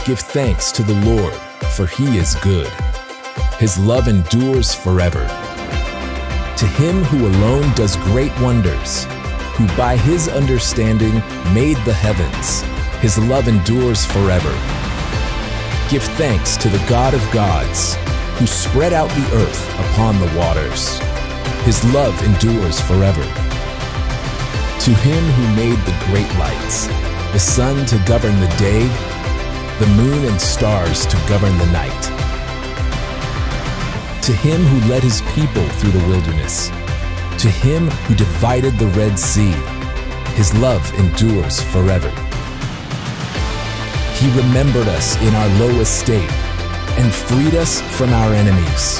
Give thanks to the Lord, for he is good. His love endures forever. To him who alone does great wonders, who by his understanding made the heavens, his love endures forever. Give thanks to the God of gods, who spread out the earth upon the waters. His love endures forever. To him who made the great lights, the sun to govern the day, the moon and stars to govern the night. To him who led his people through the wilderness, to him who divided the Red Sea, his love endures forever. He remembered us in our low estate and freed us from our enemies.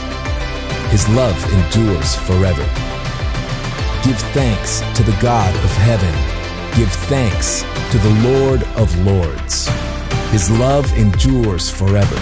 His love endures forever. Give thanks to the God of heaven. Give thanks to the Lord of lords. His love endures forever.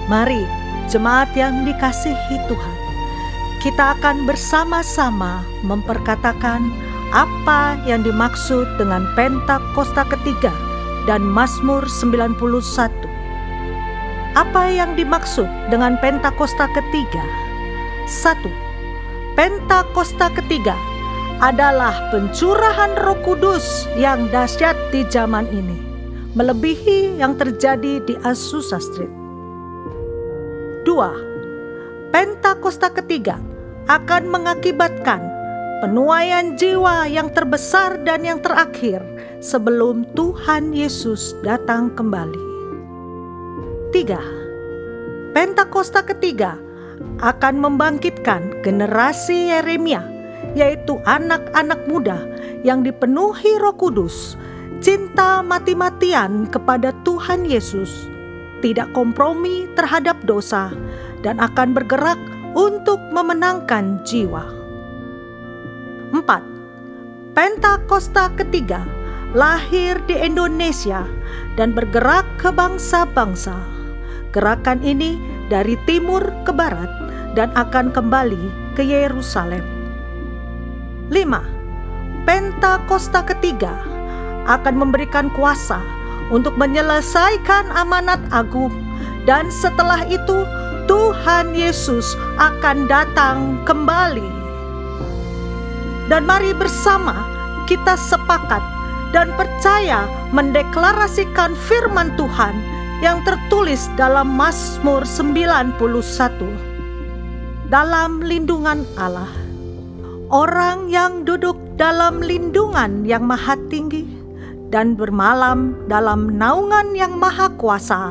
Mari, jemaat yang dikasihi Tuhan, kita akan bersama-sama memperkatakan apa yang dimaksud dengan Pentakosta ketiga dan Mazmur 91. Apa yang dimaksud dengan Pentakosta ketiga? 1. Pentakosta ketiga adalah pencurahan Roh Kudus yang dahsyat di zaman ini, melebihi yang terjadi di Azusa Street. 2. Pentakosta ketiga akan mengakibatkan penuaian jiwa yang terbesar dan yang terakhir sebelum Tuhan Yesus datang kembali. 3. Pentakosta ketiga akan membangkitkan generasi Yeremia, yaitu anak-anak muda yang dipenuhi Roh Kudus, cinta mati-matian kepada Tuhan Yesus, tidak kompromi terhadap dosa, dan akan bergerak untuk memenangkan jiwa. 4. Pentakosta ketiga lahir di Indonesia dan bergerak ke bangsa-bangsa. Gerakan ini dari timur ke barat dan akan kembali ke Yerusalem. 5. Pentakosta ketiga akan memberikan kuasa untuk menyelesaikan amanat agung, dan setelah itu Tuhan Yesus akan datang kembali. Dan mari bersama kita sepakat dan percaya mendeklarasikan firman Tuhan yang tertulis dalam Mazmur 91. Dalam lindungan Allah, orang yang duduk dalam lindungan yang maha tinggi dan bermalam dalam naungan yang maha kuasa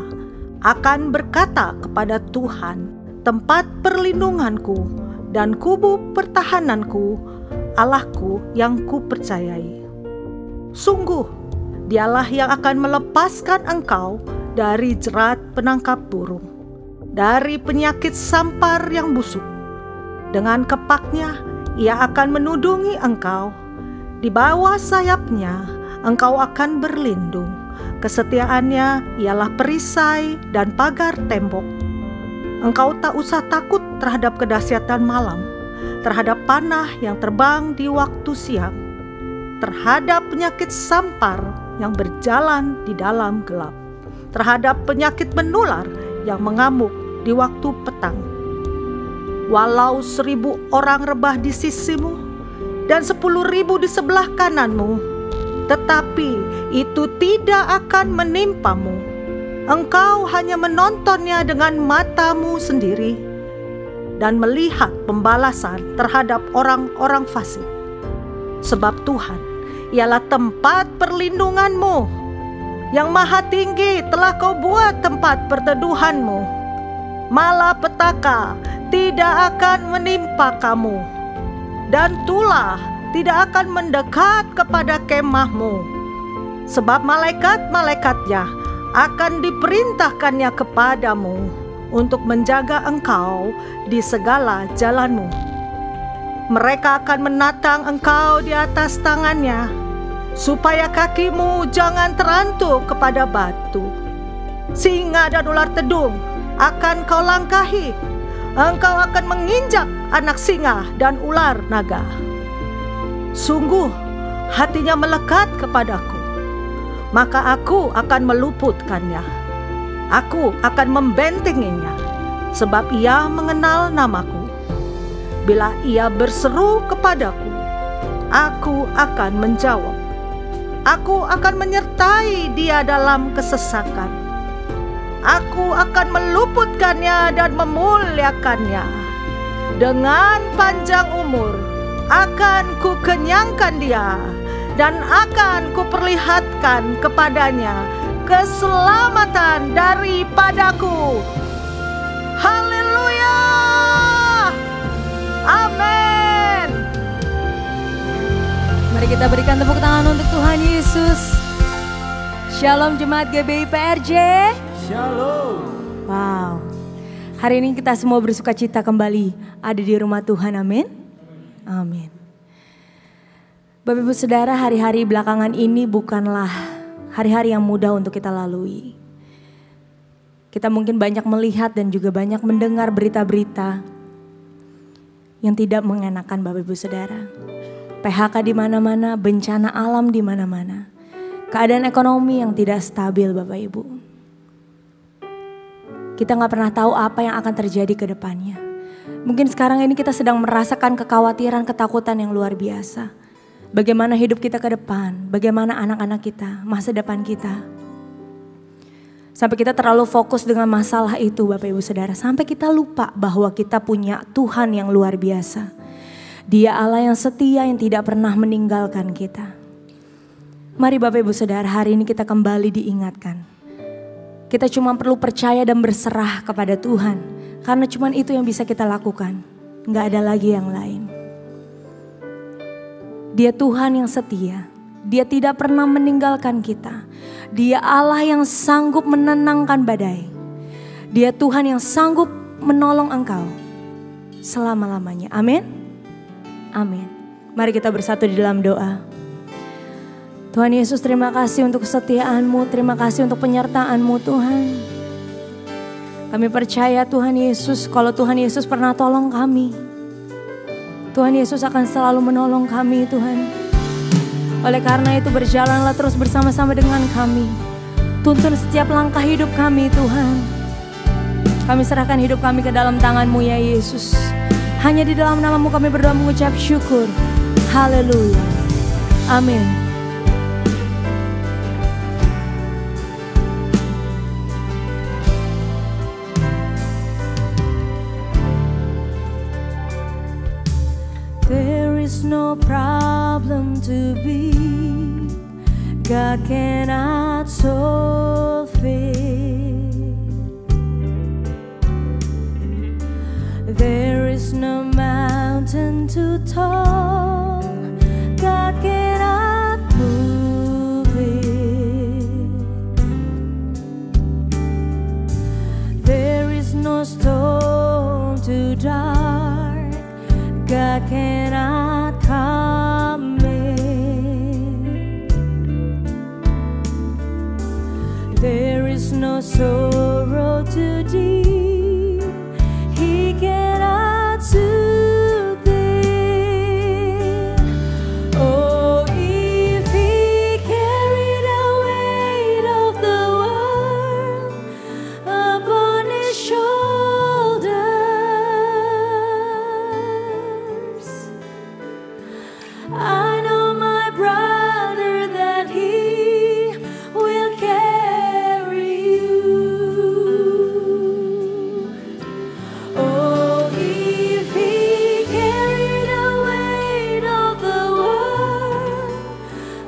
akan berkata kepada Tuhan, tempat perlindunganku dan kubu pertahananku, Allahku yang kupercayai. Sungguh, dialah yang akan melepaskan engkau dari jerat penangkap burung, dari penyakit sampar yang busuk. Dengan kepaknya ia akan menudungi engkau. Di bawah sayapnya engkau akan berlindung. Kesetiaannya ialah perisai dan pagar tembok. Engkau tak usah takut terhadap kedahsyatan malam, terhadap panah yang terbang di waktu siang, terhadap penyakit sampar yang berjalan di dalam gelap, terhadap penyakit menular yang mengamuk di waktu petang. Walau 1.000 orang rebah di sisimu dan 10.000 di sebelah kananmu, tetapi itu tidak akan menimpamu. Engkau hanya menontonnya dengan matamu sendiri dan melihat pembalasan terhadap orang-orang fasik. Sebab Tuhan ialah tempat perlindunganmu. Yang Maha Tinggi telah kau buat tempat perteduhanmu. Malapetaka tidak akan menimpa kamu, dan tulah tidak akan mendekat kepada kemahmu. Sebab malaikat-malaikatnya akan diperintahkannya kepadamu untuk menjaga engkau di segala jalanmu. Mereka akan menatang engkau di atas tangannya, supaya kakimu jangan terantuk kepada batu. Singa dan ular tedung akan kau langkahi. Engkau akan menginjak anak singa dan ular naga. Sungguh hatinya melekat kepadaku, maka aku akan meluputkannya. Aku akan membentenginya, sebab ia mengenal namaku. Bila ia berseru kepadaku, aku akan menjawab. Aku akan menyertai dia dalam kesesakan. Aku akan meluputkannya dan memuliakannya. Dengan panjang umur akan kukenyangkan dia, dan akan kuperlihatkan kepadanya keselamatan daripadaku. Haleluya! Amin. Mari kita berikan tepuk tangan untuk Tuhan Yesus. Shalom Jemaat GBI PRJ. Shalom. Wow. Hari ini kita semua bersuka cita kembali ada di rumah Tuhan. Amin. Amin. Bapak Ibu Saudara, hari-hari belakangan ini bukanlah hari-hari yang mudah untuk kita lalui. Kita mungkin banyak melihat dan juga banyak mendengar berita-berita yang tidak mengenakan Bapak Ibu Saudara. PHK di mana-mana, bencana alam di mana-mana. Keadaan ekonomi yang tidak stabil Bapak Ibu. Kita gak pernah tahu apa yang akan terjadi ke depannya. Mungkin sekarang ini kita sedang merasakan kekhawatiran, ketakutan yang luar biasa. Bagaimana hidup kita ke depan, bagaimana anak-anak kita, masa depan kita. Sampai kita terlalu fokus dengan masalah itu Bapak Ibu Saudara. Sampai kita lupa bahwa kita punya Tuhan yang luar biasa. Dia Allah yang setia yang tidak pernah meninggalkan kita. Mari Bapak Ibu Saudara, hari ini kita kembali diingatkan. Kita cuma perlu percaya dan berserah kepada Tuhan. Karena cuma itu yang bisa kita lakukan. Gak ada lagi yang lain. Dia Tuhan yang setia. Dia tidak pernah meninggalkan kita. Dia Allah yang sanggup menenangkan badai. Dia Tuhan yang sanggup menolong engkau selama-lamanya. Amin. Amin. Mari kita bersatu di dalam doa. Tuhan Yesus, terima kasih untuk kesetiaan-Mu, terima kasih untuk penyertaan-Mu Tuhan. Kami percaya Tuhan Yesus, kalau Tuhan Yesus pernah tolong kami, Tuhan Yesus akan selalu menolong kami Tuhan. Oleh karena itu berjalanlah terus bersama-sama dengan kami. Tuntun setiap langkah hidup kami Tuhan. Kami serahkan hidup kami ke dalam tangan-Mu ya Yesus. Hanya di dalam nama-Mu kami berdoa mengucap syukur. Haleluya. Amin. There is no problem too big God cannot solve it. There is no mountain too tall God cannot move it. sorrow too deep, He cannot soothe it. Oh, if He carried the weight of the world upon His shoulders, I know my brother that He will carry you. Oh, if He carried the weight of the world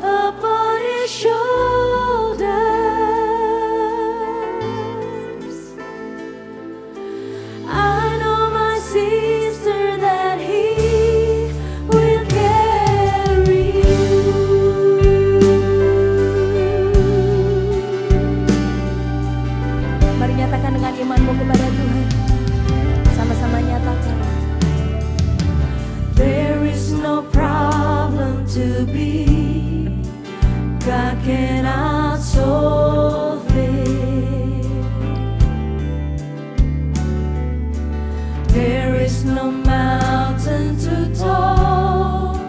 upon His shoulders, I know my sister that He will carry you. Mari nyatakan dengan imanmu kepada Tuhan. Sama-sama nyatakan. There is no problem to be, God cannot solve it. There is no mountain too tall,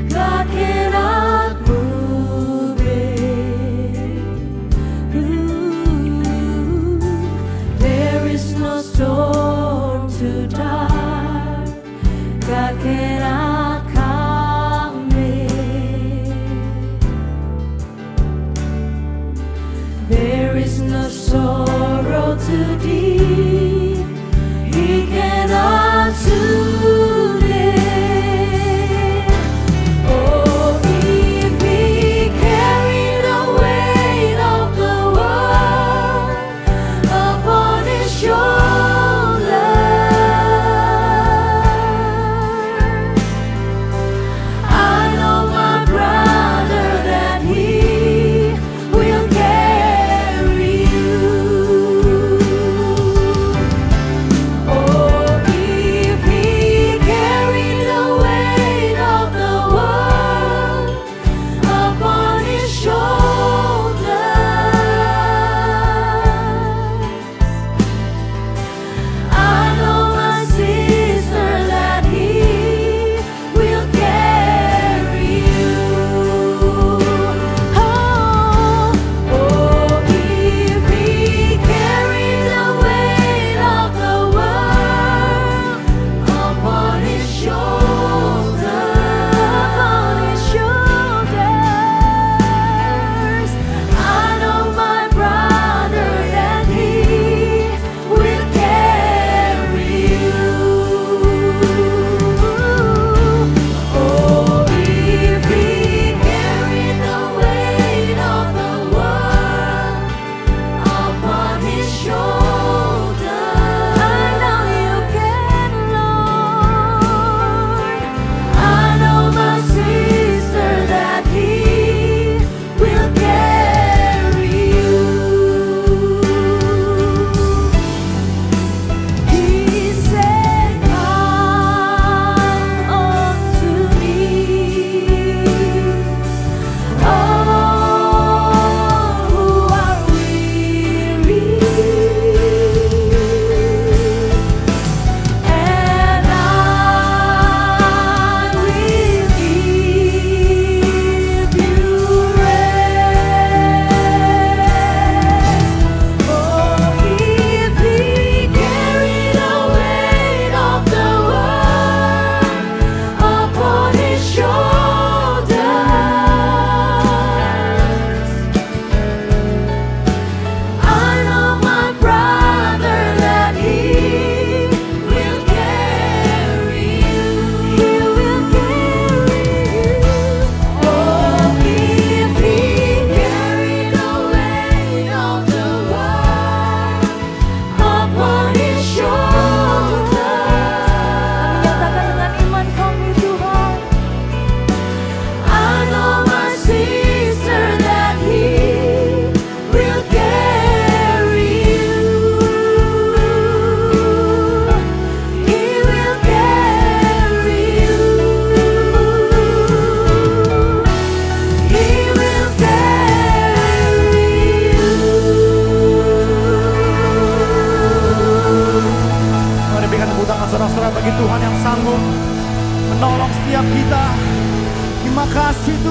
God cannot move it. Ooh, there is no storm too dark, God cannot calm it.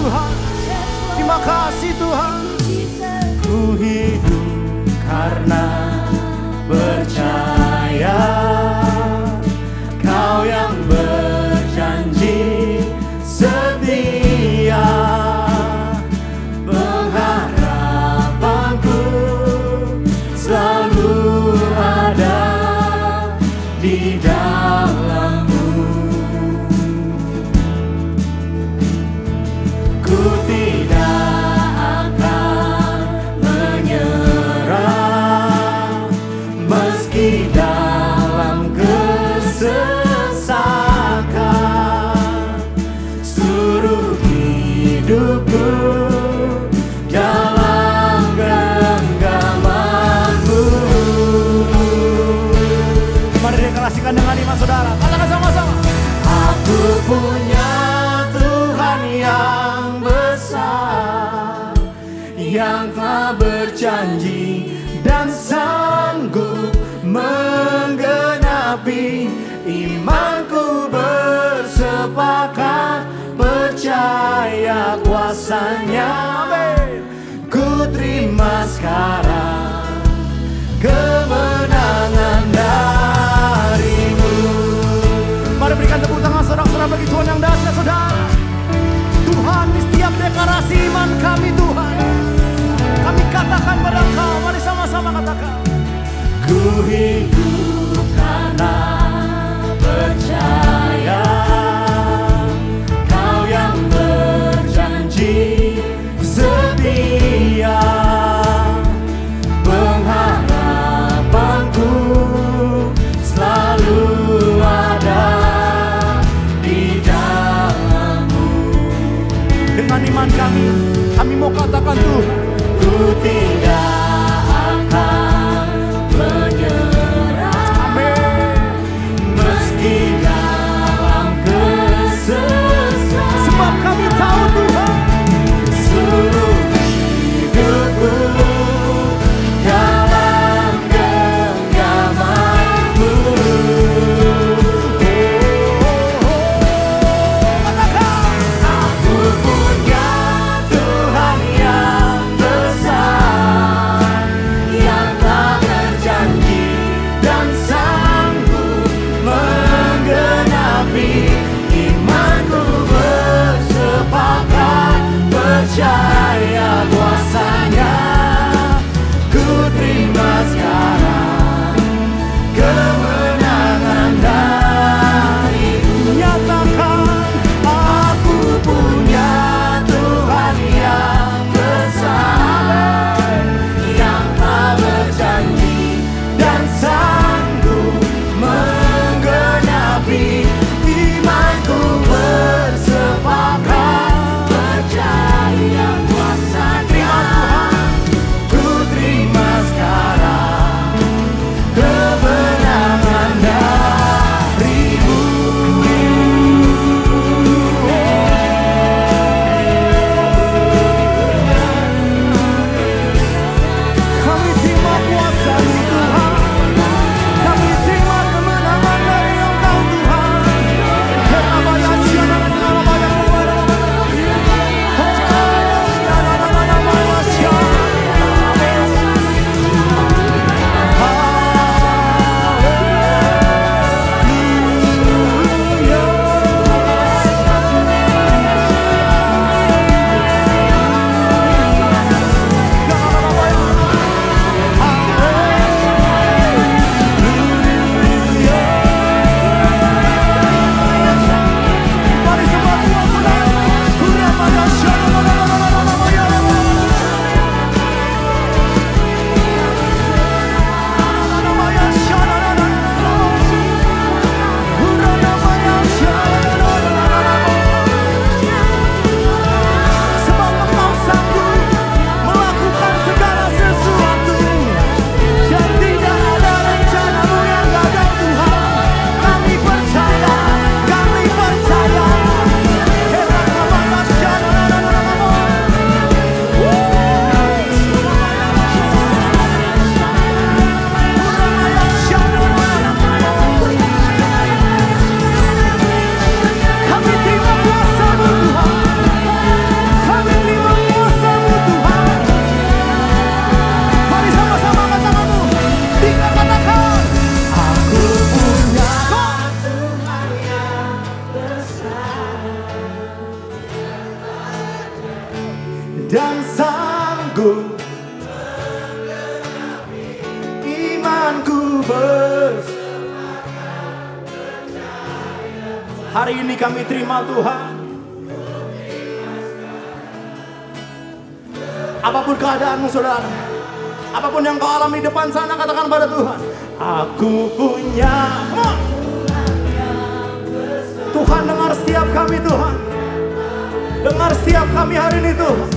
Tuhan. Terima kasih Tuhan. Ku hidup karena percaya Kau yang berjanji setia. Pengharapanku selalu ada di dalam-Mu. Ku tidak akan menyerah meski dalam kesesakan. Seluruh hidupku dalam genggaman-Mu. Mari deklarasikan dengan iman saudara. Katakan sama-sama. Aku punya Tuhan yang besar, yang telah berjanji dan sanggup menggenapi. Imanku bersepakat percaya kuasa-Nya. Amin. Ku terima sekarang kemenangan dari-Mu. Mari berikan tepuk tangan saudara-saudara bagi Tuhan yang dahsyat saudara. Tuhan, di setiap deklarasi iman kami Tuhan, kami katakan pada Engkau. Mari sama-sama katakan. Ku hidup karena percaya Kau yang berjanji setia. Pengharapanku selalu ada di dalam-Mu. Dengan iman kami mau katakan Tuhan, ku tidak akan menyerah. Amin. Meski dalam kesesakan. Sebab kami tahu Tuhan, seluruh hidupku dalam genggaman-Mu. Katakan, aku punya Tuhan yang besar, yang telah berjanji dan sanggup menggenapi. Imanku bersepakat percaya kuasa-Nya. Ku terima sekarang kemenangan dari-Mu. Nyatakan, aku punya Tuhan yang besar, yang telah berjanji dan sanggup menggenapi. Imanku bersepakat percaya dan sanggup imanku hari ini kami terima Tuhan. Apapun keadaanmu saudara, apapun yang kau alami depan sana, katakan pada Tuhan, aku punya. Tuhan dengar setiap kami Tuhan. Dengar setiap kami hari ini Tuhan.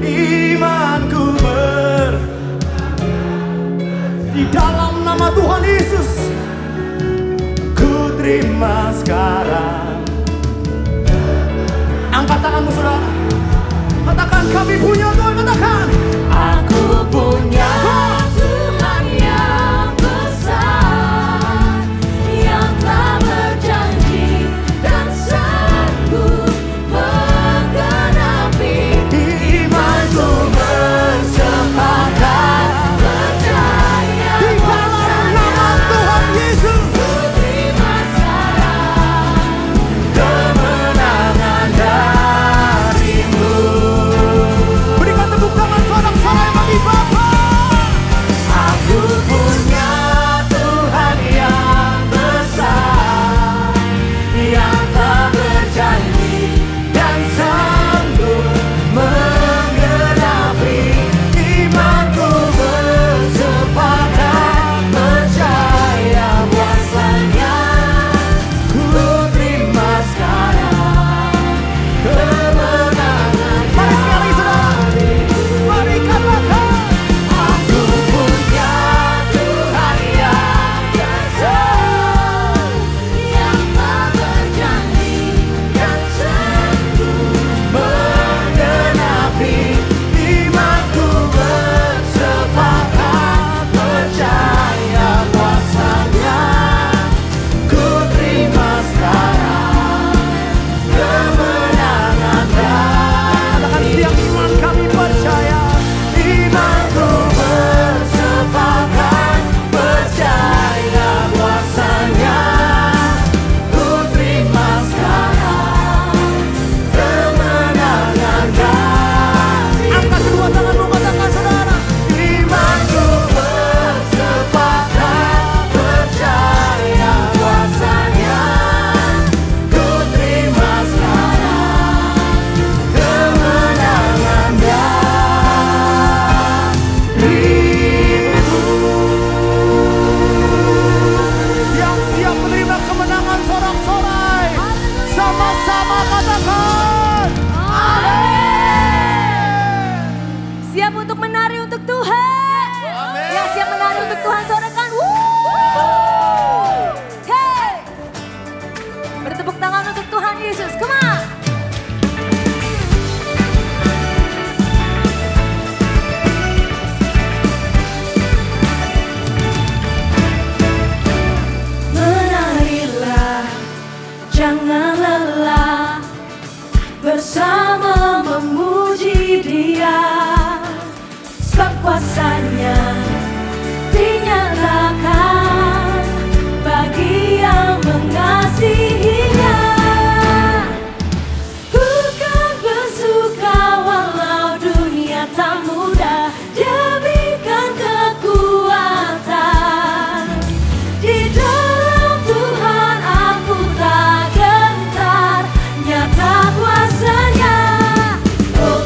Imanku di dalam nama Tuhan Yesus. Ku terima sekarang. Angkat tanganmu saudara. Katakan kami punya Tuhan, katakan aku punya Tuhan yang besar, yang tak berjanji dan sanggup menggenapi. imanku bersepakat Percaya di dalam nama Tuhan Yesus. ku terima sekarang. Kemenangan darimu. Berikan tepuk tangan sorak-sorai bagi Bapa. Aku punya Tuhan yang besar, yang tak berjanji dan sanggup menggenapi. Imanku bersepakat percaya kuasanya. Ku terima sekarang kemenangan. Mari sekali saudara, berikanlah kau. Aku punya Tuhan yang besar, Yang tak berjanji dan sanggup menggenapi. Imanku bersepakat percaya kuasanya. Ku terima sekarang kemenangan. Katakan setiap iman kami percaya. Imanku bersepakat percaya kuasanya. Ku terima sekarang kemenangan dari. Angkat kedua tanganmu, katakan saudara. Imanku bersepakat percaya kuasanya. Ku terima sekarang kemenangan darimu. Yang siap menerima kemenangan sorak-sorai, sama-sama katakan amin. Siap untuk menari untuk Tuhan. Yang siap menari untuk Tuhan, sorakan. Hey, bertepuk tangan untuk Tuhan Yesus. Come on. Menarilah, jangan lelah, bersama memuji Dia, sebab kuasanya dinyatakan bagi yang mengasihinya. Bukan bersuka walau dunia tak mudah, Dia berikan kekuatan. Di dalam Tuhan aku tak gentar, nyata kuasanya. Oh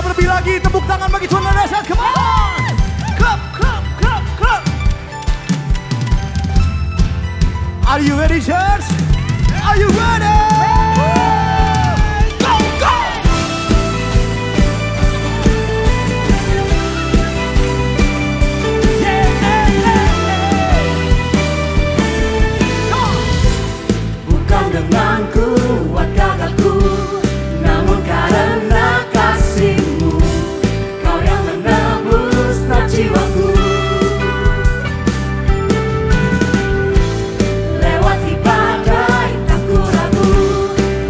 siap lebih lagi, tepuk tangan bagi Tuhan dan dahsyat. Come on. Clap, clap, clap, clap. Are you ready, church? Are you ready? Go, go! Bukan dengan kuat gagahku, namun karena kasih-Mu, Kau yang menebus setiap jiwaku. Lewati badai tak ku ragu,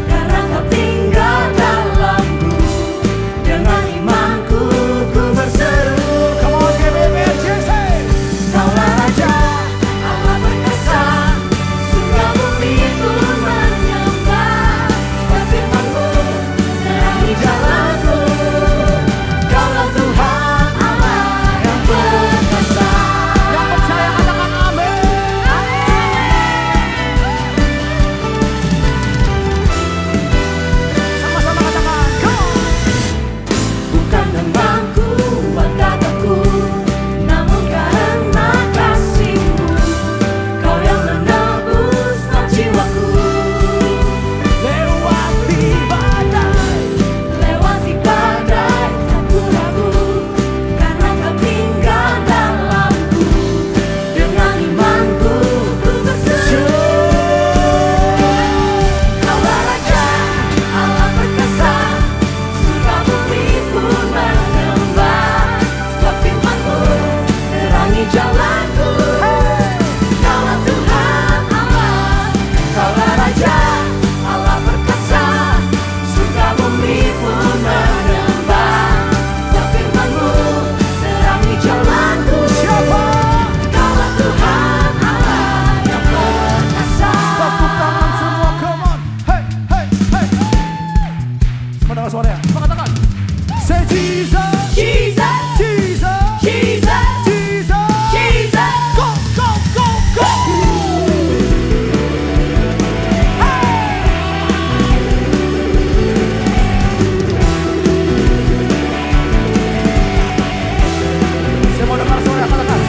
karena Kau tinggal dalamku. Dengan imanku ku berseru, Come on, give it a chance. Kaulah Raja, Allah perkasa, surga bumi pun menyembah. Sebab firman-Mu terangi jalanku. Kaulah Tuhan Allah yang perkasa. Yang percaya katakan amin. Sama-sama katakan. Come on. Bukan dengan kuat gagahku, namun karena kasih-Mu, Kau yang menebus setiap jiwaku. Lewati badai. Lewati badai tak ku ragu, karena Kau tinggal dalamku. Dengan imanku ku berseru, Kaulah Raja, Allah perkasa, surga bumi pun menyembah. Sebab firman-Mu terangi jalanku. Kaulah Tuhan Allah, Kaulah Raja, Allah perkasa, surga bumi pun menyembah. Sebab firman-Mu terangi jalanku. Siapa? Kaulah Tuhan Allah yang perkasa. Tepuk tangan semua, come on. Hey, hey, hey. Semua dengar suaranya. Semua katakan. Say Jesus. Jesus, Jesus. Jesus, Jesus. Jesus. Go, go, go, go. Semua dengar suaranya, katakan.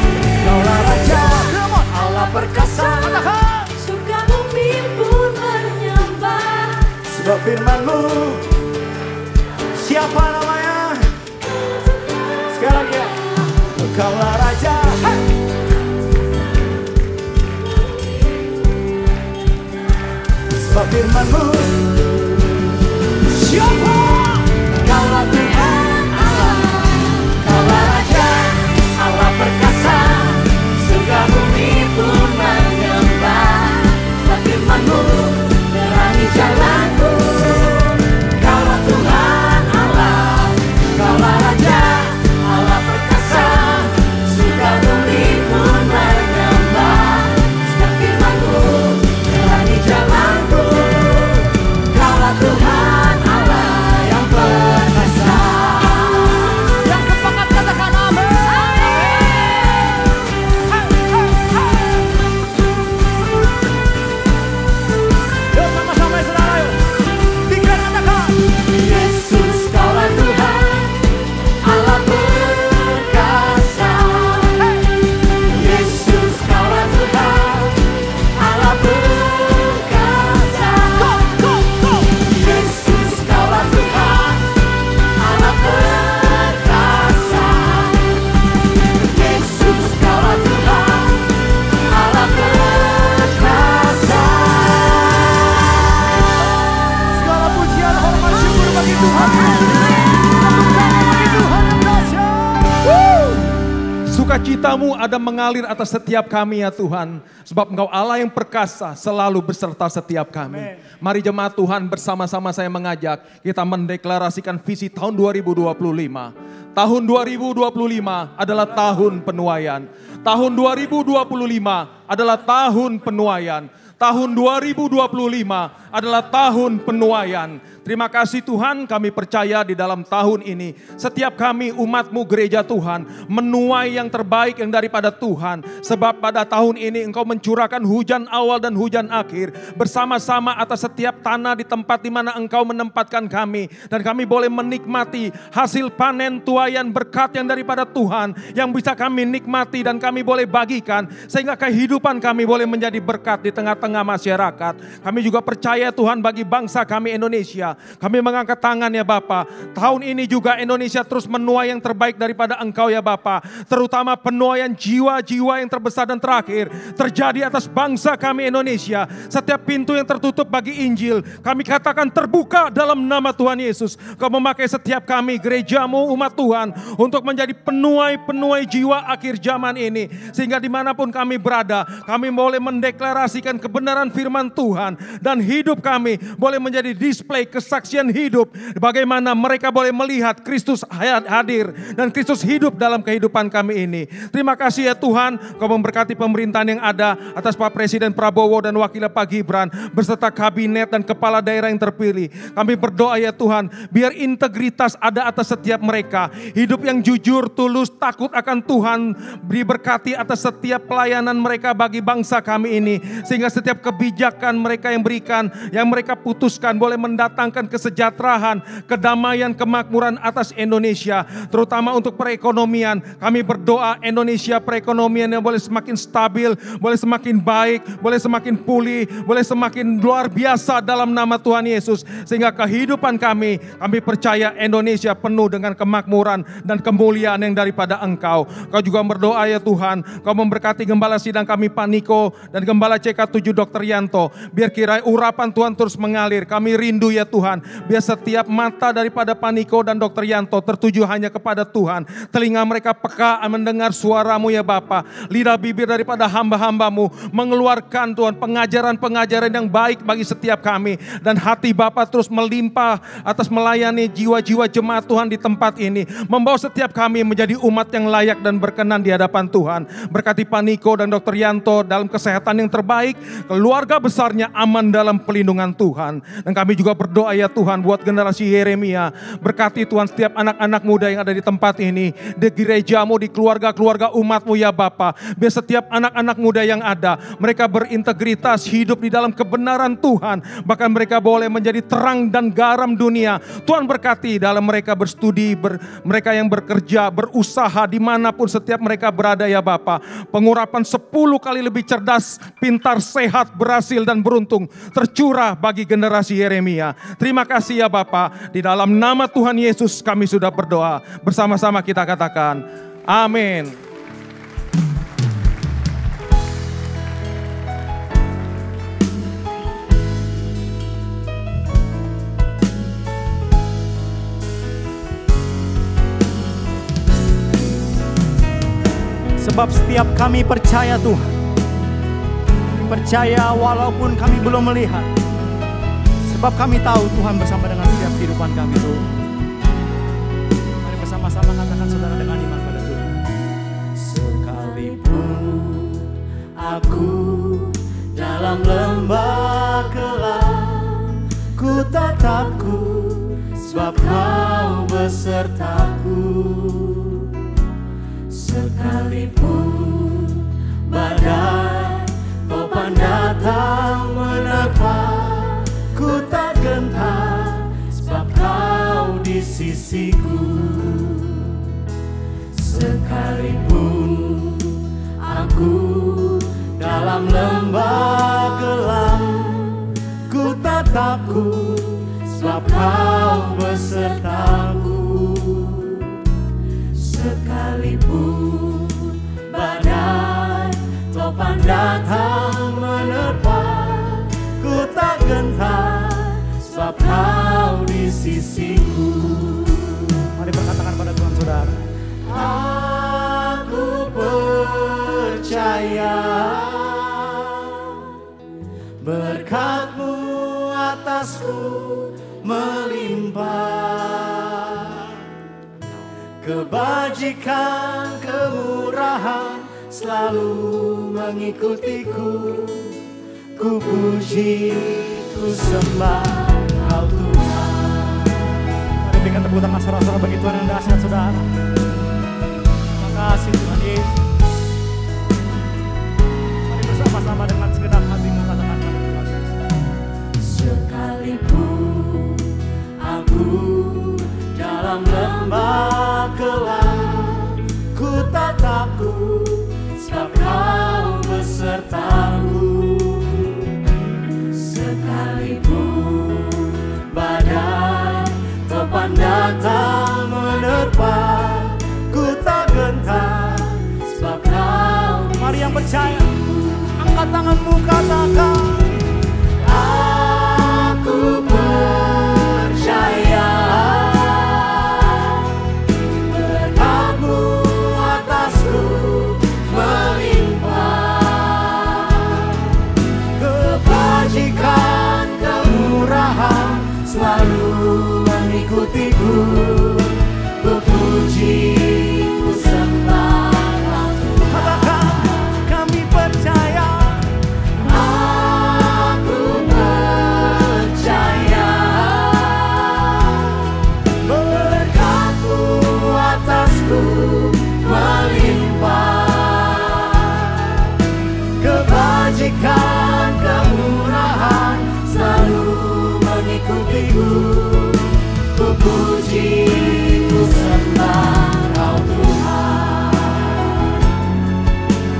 Kaulah Raja. Come on. Allah perkasa, Katakan. surga bumi pun menyembah. Sebab firman-Mu. Siapa namanya? Sekali lagi ya. Kaulah Raja. Hey. Sebab firman-Mu. Siapa? Kaulah Tuhan Allah, Kaulah Raja, Allah perkasa, surga bumi pun menyembah. Sebab firman-Mu terangi jalanku. Kaulah Tuhan Allah, Kaulah Raja, Allah perkasa, surga bumi pun menyembah. Sebab firman-Mu terangi jalanku. Kaulah Tuhan Allah yang perkasa. Yang sepakat katakan amin. Yuk sama-sama ya saudara, yuk. Tiga katakan. Yesus Kaulah Tuhan Allah perkasa. Yesus Kaulah Tuhan Allah perkasa. Go, go, go. Yesus Kaulah Tuhan Allah perkasa. Yesus Kaulah Tuhan Allah perkasa. Segala pujian, hormat, syukur bagi Tuhan Yesus. Tepuk tangan bagi Tuhan yang dahsyat. Sukacitamu ada mengalir atas setiap kami ya Tuhan. Sebab Engkau Allah yang perkasa selalu beserta setiap kami. Amin. Mari jemaat Tuhan bersama-sama saya mengajak kita mendeklarasikan visi tahun 2025. Tahun 2025 adalah tahun penuaian. Tahun 2025 adalah tahun penuaian. Tahun 2025 adalah tahun penuaian. Terima kasih Tuhan, kami percaya di dalam tahun ini setiap kami umat-Mu gereja Tuhan menuai yang terbaik yang daripada Tuhan. Sebab pada tahun ini Engkau mencurahkan hujan awal dan hujan akhir bersama-sama atas setiap tanah di tempat di mana Engkau menempatkan kami. Dan kami boleh menikmati hasil panen tuaian berkat yang daripada Tuhan yang bisa kami nikmati dan kami boleh bagikan sehingga kehidupan kami boleh menjadi berkat di tengah-tengah masyarakat. Kami juga percaya Tuhan bagi bangsa kami Indonesia. Kami mengangkat tangan ya Bapa. Tahun ini juga Indonesia terus menuai yang terbaik daripada Engkau ya Bapa. Terutama penuaian jiwa-jiwa yang terbesar dan terakhir terjadi atas bangsa kami Indonesia. Setiap pintu yang tertutup bagi Injil kami katakan terbuka dalam nama Tuhan Yesus. Kau memakai setiap kami gereja-Mu umat Tuhan untuk menjadi penuai-penuai jiwa akhir zaman ini. Sehingga dimanapun kami berada kami boleh mendeklarasikan kebenaran firman Tuhan. Dan hidup kami boleh menjadi display kesaksian hidup. Bagaimana mereka boleh melihat Kristus hadir dan Kristus hidup dalam kehidupan kami ini. Terima kasih ya Tuhan, Kau memberkati pemerintahan yang ada atas Pak Presiden Prabowo dan Wakilnya Pak Gibran beserta kabinet dan kepala daerah yang terpilih. Kami berdoa ya Tuhan, biar integritas ada atas setiap mereka. Hidup yang jujur, tulus, takut akan Tuhan diberkati atas setiap pelayanan mereka bagi bangsa kami ini. Sehingga setiap kebijakan mereka yang berikan, yang mereka putuskan boleh mendatangkan kesejahteraan, kedamaian, kemakmuran atas Indonesia. Terutama untuk perekonomian. Kami berdoa Indonesia perekonomian yang boleh semakin stabil, boleh semakin baik, boleh semakin pulih, boleh semakin luar biasa dalam nama Tuhan Yesus. Sehingga kehidupan kami percaya Indonesia penuh dengan kemakmuran dan kemuliaan yang daripada Engkau. Kau juga berdoa ya Tuhan, Kau memberkati gembala sidang kami Pak Niko dan gembala CK7 Dr. Yanto. Biar kiranya urapan Tuhan terus mengalir. Kami rindu ya Tuhan, biar setiap mata daripada Pak Niko dan Dr. Yanto tertuju hanya kepada Tuhan. Telinga mereka peka mendengar suara-Mu ya Bapa. Lidah bibir daripada hamba-hamba-Mu mengeluarkan Tuhan pengajaran-pengajaran yang baik bagi setiap kami. Dan hati Bapa terus melimpah atas melayani jiwa-jiwa jemaat Tuhan di tempat ini. Membawa setiap kami menjadi umat yang layak dan berkenan di hadapan Tuhan. Berkati Pak Niko dan Dr. Yanto dalam kesehatan yang terbaik. Keluarga besarnya aman dalam pelindungan Tuhan. Dan kami juga berdoa ya Tuhan buat generasi Yeremia. Berkati Tuhan setiap anak-anak muda yang ada di tempat ini. Di gereja-Mu, di keluarga-keluarga umat-Mu ya Bapa. Biar setiap anak-anak muda yang ada, mereka berintegritas, hidup di dalam kebenaran Tuhan. Bahkan mereka boleh menjadi terang dan garam dunia. Tuhan berkati dalam mereka berstudi, mereka yang bekerja, berusaha dimanapun setiap mereka berada ya Bapa. Pengurapan 10 kali lebih cerdas, pintar, sehat, berhasil dan beruntung tercurah bagi generasi Yeremia. Terima kasih ya Bapa. Di dalam nama Tuhan Yesus kami sudah berdoa. Bersama-sama kita katakan amin. Sebab setiap kami percaya Tuhan. Percaya walaupun kami belum melihat. Sebab kami tahu Tuhan bersama dengan setiap kehidupan kami Tuhan. Mari bersama-sama katakan saudara dengan iman pada Tuhan. Sekalipun aku dalam lembah gelap, ku tatapku sebab Kau besertaku. Sekalipun badai topan datang menerpa, ku tak gentar sebab Kau di sisiku. Sekalipun aku dalam lembah gelap, ku tatapku sebab Kau besertaku. Sekalipun badai topan datang menerpa, ku tak gentar sebab Kau di sisiku. Mari berkatakan pada Tuhan saudara. Aku percaya berkat-Mu atasku melimpah, kebajikan, kemurahan selalu mengikutiku. Ku puji, ku sembah Kau Tuhan. tepuk tangan saudara-saudara bagi Tuhan yang dahsyat saudara. Terima kasih Tuhan Yesus. Mari bersama-sama dengan segenap hati mengatakan pada Tuhan Yesus. Sekalipun aku dalam lembah gelap, ku tak takut sebab Kau besertaku. Sekalipun badai topan datang menerpa, ku tak gentar sebab Kau. Mari yang percaya, angkat tanganmu katakan, aku percaya berkat-Mu atasku melimpah, kebajikan kemurahan selalu mengikutiku. Ku puji, ku sembah Tuhan. katakan, kami percaya. Aku percaya berkat-Mu atasku melimpah, kebajikan kemurahan selalu mengikutiku. Ku puji, ku sembah Kau Tuhan.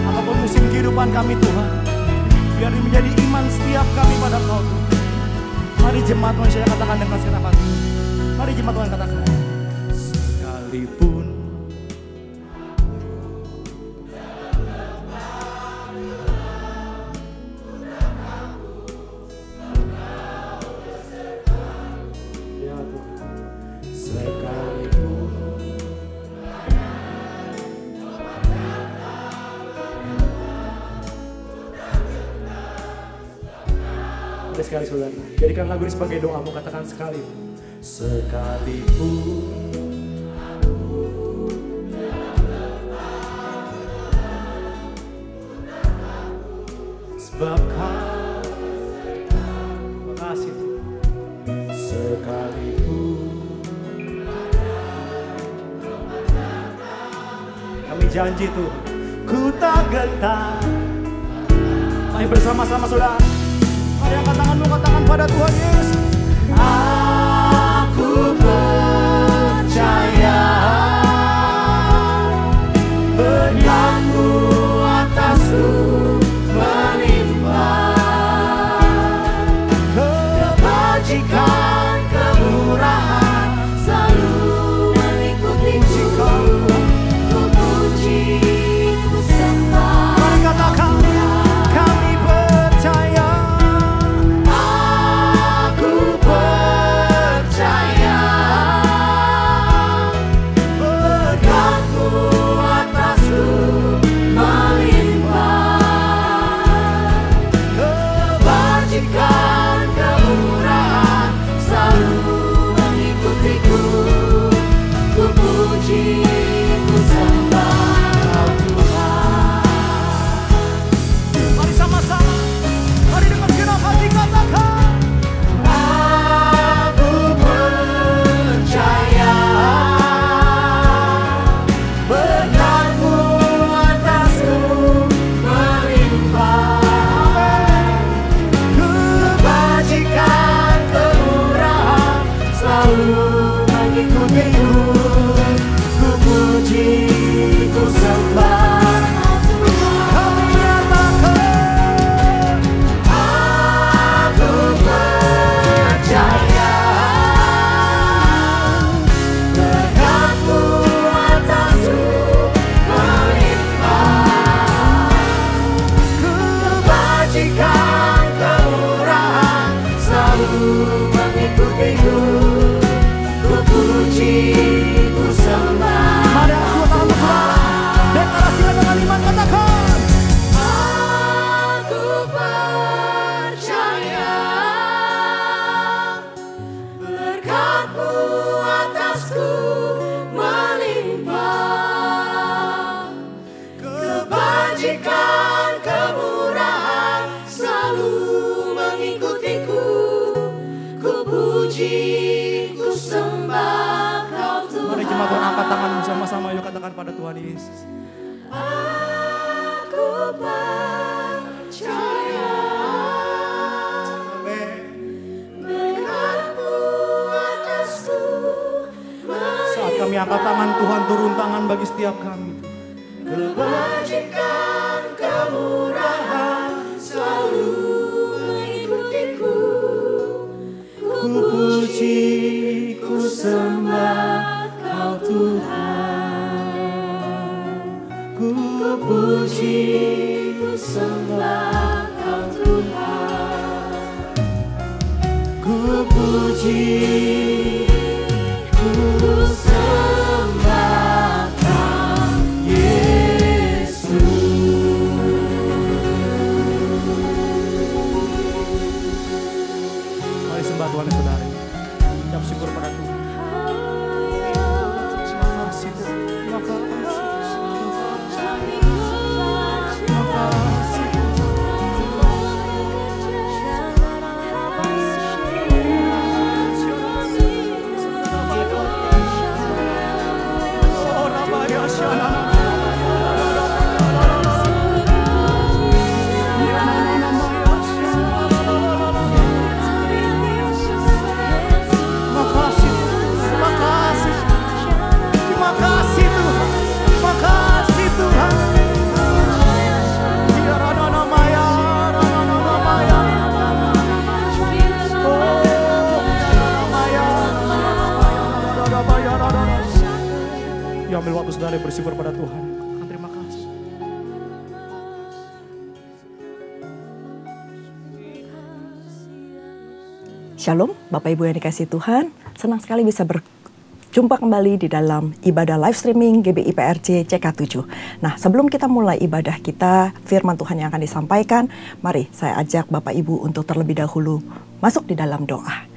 Apapun musim kehidupan kami Tuhan, biar menjadi iman setiap kami pada Kau Tuhan. Mari jemaat Tuhan saya katakan dengan segenap hati. Mari jemaat Tuhan katakan, sekalipun ya Tuhan, Sekalipun ada sekali saudara, jadikan lagu ini sebagai doamu, katakan sekalipun. sekalipun Sebab Kau, terima kasih Tuhan. sekalipun Kami janji Tuhan, ku tak gentar. Mari bersama-sama saudara, mari angkat tanganmu, katakan pada Tuhan Yesus, aku percaya berkat-Mu atasku melimpah, kebajikan kemurahan selalu mengikutiku. Ku puji, ku sembah. mari katakan, kami percaya. Aku percaya berkat-Mu atasku melimpah, kebajikan kemurahan selalu mengikutiku. Ku puji, ku sembah Tuhan. Mari sama-sama, mari dengan segenap hati katakan, Aku percaya berkat-Mu atasku melimpah, kebajikan kemurahan selalu angkat tangan bersama-sama, yuk katakan pada Tuhan Yesus. Aku percaya berkat-Mu atasku. Saat kami angkat tangan, Tuhan turun tangan bagi setiap kami. Kebajikan, kemurahan selalu mengikutiku. Ku puji, ku sembah Kau Tuhan. Ku puji, Ku sembah Kau Tuhan. ku puji, Ku sembah Kau Yesus. Mari sembah Tuhan saudara. Ucap syukur pada Tuhan. Terima kasih Tuhan. Terima kasih. Oh, Rabaya Shalana. Terima kasih, terima kasih, terima kasih Tuhan, terima kasih Tuhan. Ya Rana Maya, Rana Maya, oh Rana Maya, Ya ambil waktu saudara bersyukur pada Tuhan. Terima kasih. Shalom, Bapak Ibu yang dikasihi Tuhan. Senang sekali bisa berjumpa kembali di dalam ibadah live streaming GBI PRJ CK7. Nah, sebelum kita mulai ibadah kita, firman Tuhan yang akan disampaikan, mari saya ajak Bapak Ibu untuk terlebih dahulu masuk di dalam doa.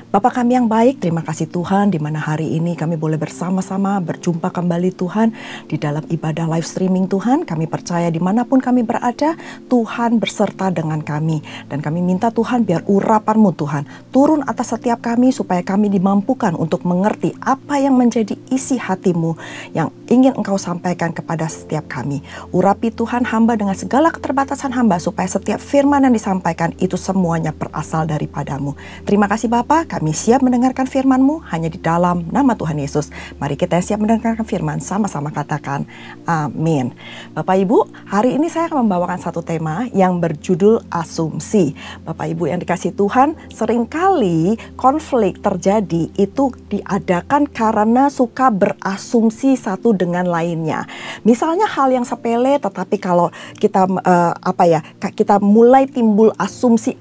Bapa kami yang baik, terima kasih Tuhan di mana hari ini kami boleh bersama-sama berjumpa kembali Tuhan di dalam ibadah live streaming Tuhan. Kami percaya dimanapun kami berada, Tuhan berserta dengan kami. Dan kami minta Tuhan biar urapan-Mu Tuhan turun atas setiap kami supaya kami dimampukan untuk mengerti apa yang menjadi isi hati-Mu yang ingin Engkau sampaikan kepada setiap kami. Urapi Tuhan hamba dengan segala keterbatasan hamba supaya setiap firman yang disampaikan itu semuanya berasal daripada-Mu. Terima kasih Bapa. Kami siap mendengarkan firman-Mu hanya di dalam nama Tuhan Yesus. Mari kita siap mendengarkan firman, sama-sama katakan amin. Bapak Ibu, hari ini saya akan membawakan satu tema yang berjudul asumsi. Bapak Ibu yang dikasihi Tuhan, seringkali konflik terjadi itu diadakan karena suka berasumsi satu dengan lainnya. Misalnya hal yang sepele, tetapi kalau kita kita mulai timbul asumsi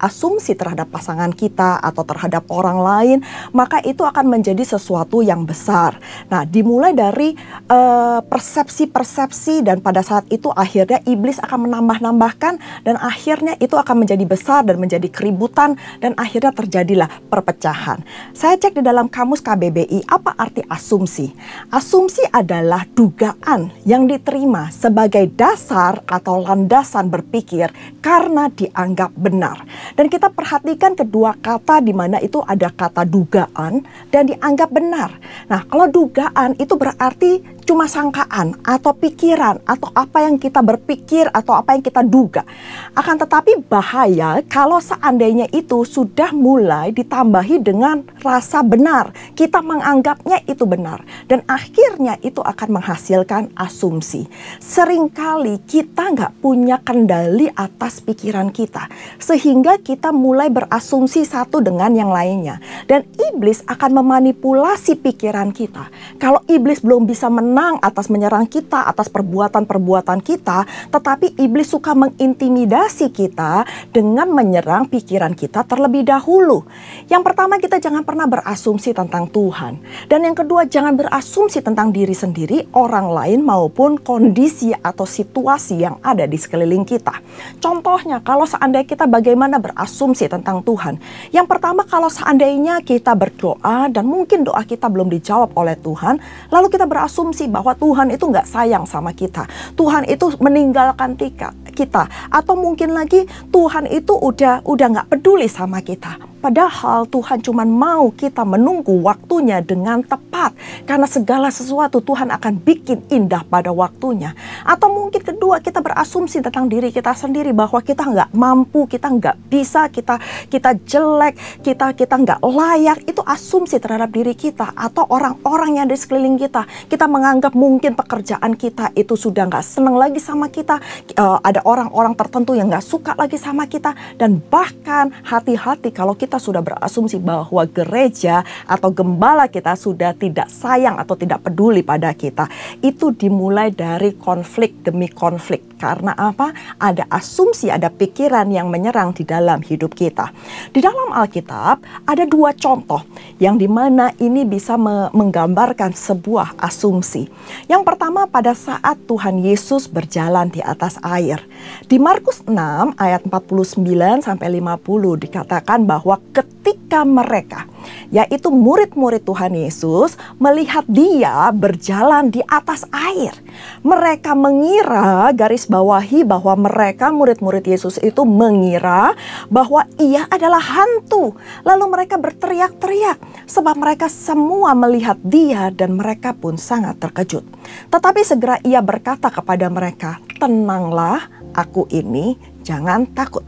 terhadap pasangan kita atau terhadap orang lain, maka itu akan menjadi sesuatu yang besar. Nah, dimulai dari persepsi-persepsi dan pada saat itu akhirnya iblis akan menambah-nambahkan dan akhirnya itu akan menjadi besar dan menjadi keributan dan akhirnya terjadilah perpecahan. Saya cek di dalam kamus KBBI, apa arti asumsi? Asumsi adalah dugaan yang diterima sebagai dasar atau landasan berpikir karena dianggap benar. Dan kita perhatikan kedua kata di mana itu ada kata dugaan dan dianggap benar. Nah, kalau dugaan itu berarti cuma sangkaan atau pikiran atau apa yang kita berpikir atau apa yang kita duga. Akan tetapi bahaya kalau seandainya itu sudah mulai ditambahi dengan rasa benar. Kita menganggapnya itu benar dan akhirnya itu akan menghasilkan asumsi. Seringkali kita nggak punya kendali atas pikiran kita sehingga kita mulai berasumsi satu dengan yang lainnya. Dan iblis akan memanipulasi pikiran kita. Kalau iblis belum bisa menang atas menyerang kita, atas perbuatan-perbuatan kita, tetapi iblis suka mengintimidasi kita dengan menyerang pikiran kita terlebih dahulu. Yang pertama, kita jangan pernah berasumsi tentang Tuhan. Dan yang kedua, jangan berasumsi tentang diri sendiri, orang lain maupun kondisi atau situasi yang ada di sekeliling kita. Contohnya, kalau seandainya kita bagaimana berasumsi tentang Tuhan. Yang pertama, kalau seandainya kita berdoa dan mungkin doa kita belum dijawab oleh Tuhan, lalu kita berasumsi bahwa Tuhan itu nggak sayang sama kita. Tuhan itu meninggalkan kita, atau mungkin lagi Tuhan itu udah nggak peduli sama kita. Padahal Tuhan cuma mau kita menunggu waktunya dengan tepat, karena segala sesuatu Tuhan akan bikin indah pada waktunya. Atau mungkin kedua, kita berasumsi tentang diri kita sendiri bahwa kita nggak mampu, kita nggak bisa, kita jelek, kita nggak layak. Itu asumsi terhadap diri kita atau orang-orang yang di sekeliling kita. Kita menganggap mungkin pekerjaan kita itu sudah nggak senang lagi sama kita. Ada orang-orang tertentu yang nggak suka lagi sama kita. Dan bahkan hati-hati kalau kita sudah berasumsi bahwa gereja atau gembala kita sudah tidak sayang atau tidak peduli pada kita. Itu dimulai dari konflik demi konflik. Karena apa? Ada asumsi, ada pikiran yang menyerang di dalam hidup kita. Di dalam Alkitab ada dua contoh yang dimana ini bisa menggambarkan sebuah asumsi. Yang pertama, pada saat Tuhan Yesus berjalan di atas air. Di Markus 6 ayat 49 sampai 50 dikatakan bahwa ketika mereka, yaitu murid-murid Tuhan Yesus, melihat dia berjalan di atas air, mereka mengira, garis bawahi bahwa mereka murid-murid Yesus itu mengira bahwa ia adalah hantu. Lalu mereka berteriak-teriak sebab mereka semua melihat dia dan mereka pun sangat terkejut. Tetapi segera ia berkata kepada mereka, "Tenanglah, aku ini, jangan takut."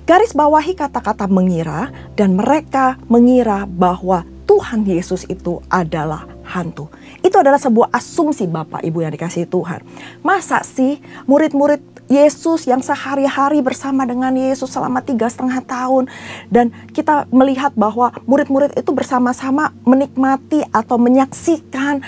Garis bawahi kata-kata mengira, dan mereka mengira bahwa Tuhan Yesus itu adalah hantu. Itu adalah sebuah asumsi Bapak Ibu yang dikasihi Tuhan. Masa sih murid-murid Yesus yang sehari-hari bersama dengan Yesus selama 3,5 tahun, dan kita melihat bahwa murid-murid itu bersama-sama menikmati atau menyaksikan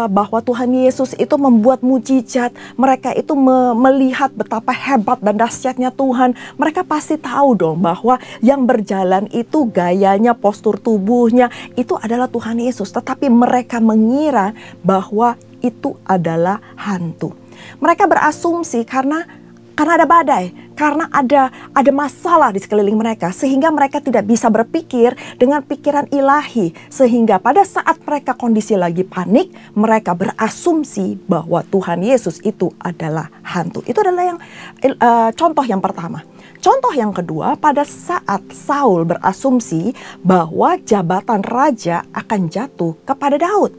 bahwa Tuhan Yesus itu membuat mujizat. Mereka itu melihat betapa hebat dan dahsyatnya Tuhan. Mereka pasti tahu dong bahwa yang berjalan itu gayanya, postur tubuhnya itu adalah Tuhan Yesus. Tetapi mereka mengira bahwa itu adalah hantu. Mereka berasumsi karena ada badai, karena ada masalah di sekeliling mereka, sehingga mereka tidak bisa berpikir dengan pikiran ilahi, sehingga pada saat mereka kondisi lagi panik, mereka berasumsi bahwa Tuhan Yesus itu adalah hantu. Itu adalah contoh yang pertama. Contoh yang kedua, pada saat Saul berasumsi bahwa jabatan raja akan jatuh kepada Daud.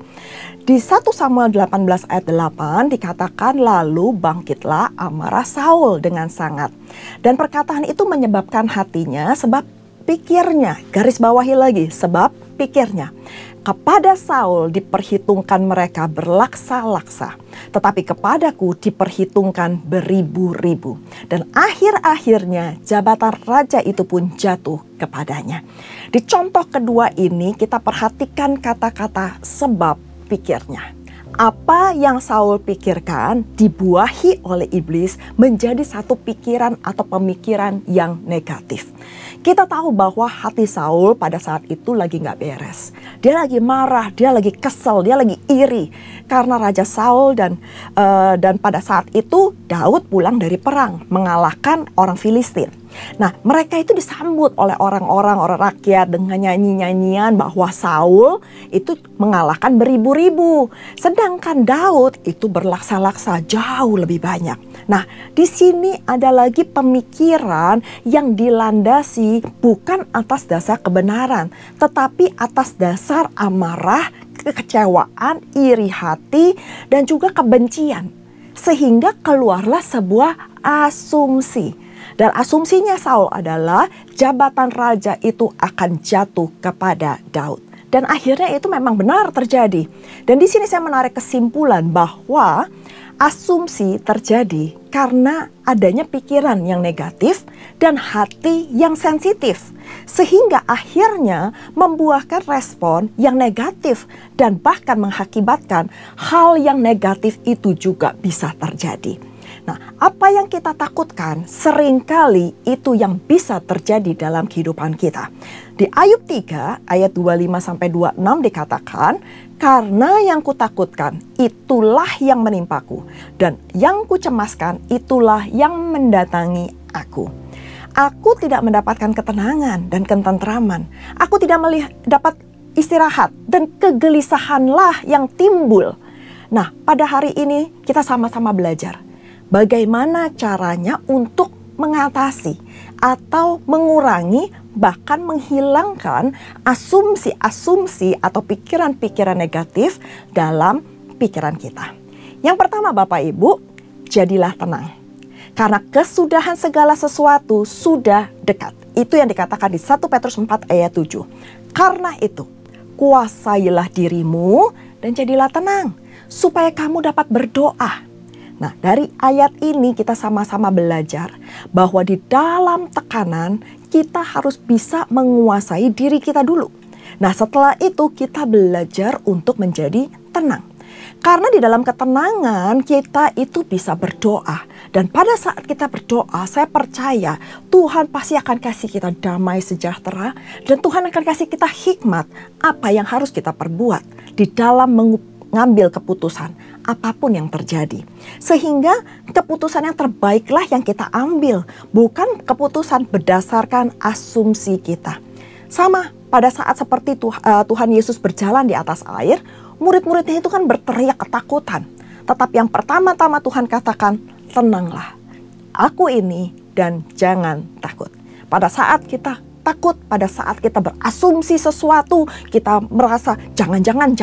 Di 1 Samuel 18 ayat 8 dikatakan, lalu bangkitlah amarah Saul dengan sangat. Dan perkataan itu menyebabkan hatinya sebab pikirnya, garis bawahi lagi, sebab pikirnya. Kepada Saul diperhitungkan mereka berlaksa-laksa, tetapi kepadaku diperhitungkan beribu-ribu. Dan akhir-akhirnya jabatan raja itu pun jatuh kepadanya. Di contoh kedua ini kita perhatikan kata-kata sebab pikirnya. Apa yang Saul pikirkan dibuahi oleh iblis menjadi satu pikiran atau pemikiran yang negatif. Kita tahu bahwa hati Saul pada saat itu lagi gak beres. Dia lagi marah, dia lagi kesel, dia lagi iri. Karena Raja Saul dan pada saat itu Daud pulang dari perang mengalahkan orang Filistin. Nah, mereka itu disambut oleh orang rakyat dengan nyanyi-nyanyian bahwa Saul itu mengalahkan beribu-ribu. Sedangkan Daud itu berlaksa-laksa jauh lebih banyak. Nah, di sini ada lagi pemikiran yang dilandasi bukan atas dasar kebenaran, tetapi atas dasar amarah, kekecewaan, iri hati, dan juga kebencian. Sehingga keluarlah sebuah asumsi. Dan asumsinya Saul adalah jabatan raja itu akan jatuh kepada Daud. Dan akhirnya itu memang benar terjadi. Dan di sini saya menarik kesimpulan bahwa asumsi terjadi karena adanya pikiran yang negatif dan hati yang sensitif. Sehingga akhirnya membuahkan respon yang negatif dan bahkan mengakibatkan hal yang negatif itu juga bisa terjadi. Nah, apa yang kita takutkan seringkali itu yang bisa terjadi dalam kehidupan kita. Di Ayub 3 ayat 25-26 dikatakan, karena yang kutakutkan itulah yang menimpaku, dan yang kucemaskan itulah yang mendatangi aku. Aku tidak mendapatkan ketenangan dan ketentraman. Aku tidak dapat istirahat, dan kegelisahanlah yang timbul. Nah, pada hari ini kita sama-sama belajar bagaimana caranya untuk mengatasi atau mengurangi, bahkan menghilangkan asumsi-asumsi atau pikiran-pikiran negatif dalam pikiran kita. Yang pertama Bapak Ibu, jadilah tenang. Karena kesudahan segala sesuatu sudah dekat. Itu yang dikatakan di 1 Petrus 4 ayat 7. Karena itu, kuasailah dirimu dan jadilah tenang, supaya kamu dapat berdoa. Nah, dari ayat ini kita sama-sama belajar bahwa di dalam tekanan kita harus bisa menguasai diri kita dulu. Nah, setelah itu kita belajar untuk menjadi tenang. Karena di dalam ketenangan kita itu bisa berdoa. Dan pada saat kita berdoa, saya percaya Tuhan pasti akan kasih kita damai sejahtera. Dan Tuhan akan kasih kita hikmat apa yang harus kita perbuat di dalam mengambil keputusan apapun yang terjadi. Sehingga keputusan yang terbaiklah yang kita ambil, bukan keputusan berdasarkan asumsi kita. Sama pada saat seperti Tuhan Yesus berjalan di atas air, murid-muridnya itu kan berteriak ketakutan. Tetapi yang pertama-tama Tuhan katakan, tenanglah, aku ini dan jangan takut. Pada saat kita takut, pada saat kita berasumsi sesuatu, kita merasa jangan-jangan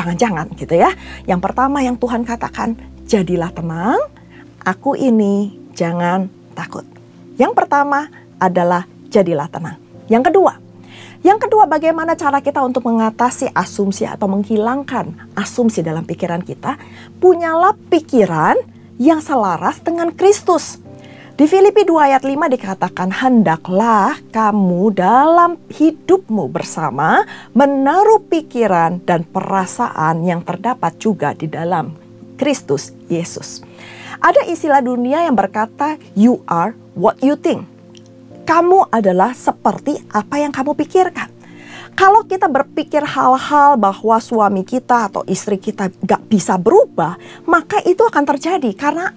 gitu ya. Yang pertama yang Tuhan katakan, jadilah tenang, aku ini jangan takut. Yang pertama adalah jadilah tenang. Yang kedua bagaimana cara kita untuk mengatasi asumsi atau menghilangkan asumsi dalam pikiran kita? Punyalah pikiran yang selaras dengan Kristus. Di Filipi 2 ayat 5 dikatakan, hendaklah kamu dalam hidupmu bersama menaruh pikiran dan perasaan yang terdapat juga di dalam Kristus Yesus. Ada istilah dunia yang berkata, you are what you think. Kamu adalah seperti apa yang kamu pikirkan. Kalau kita berpikir hal-hal bahwa suami kita atau istri kita gak bisa berubah, maka itu akan terjadi karena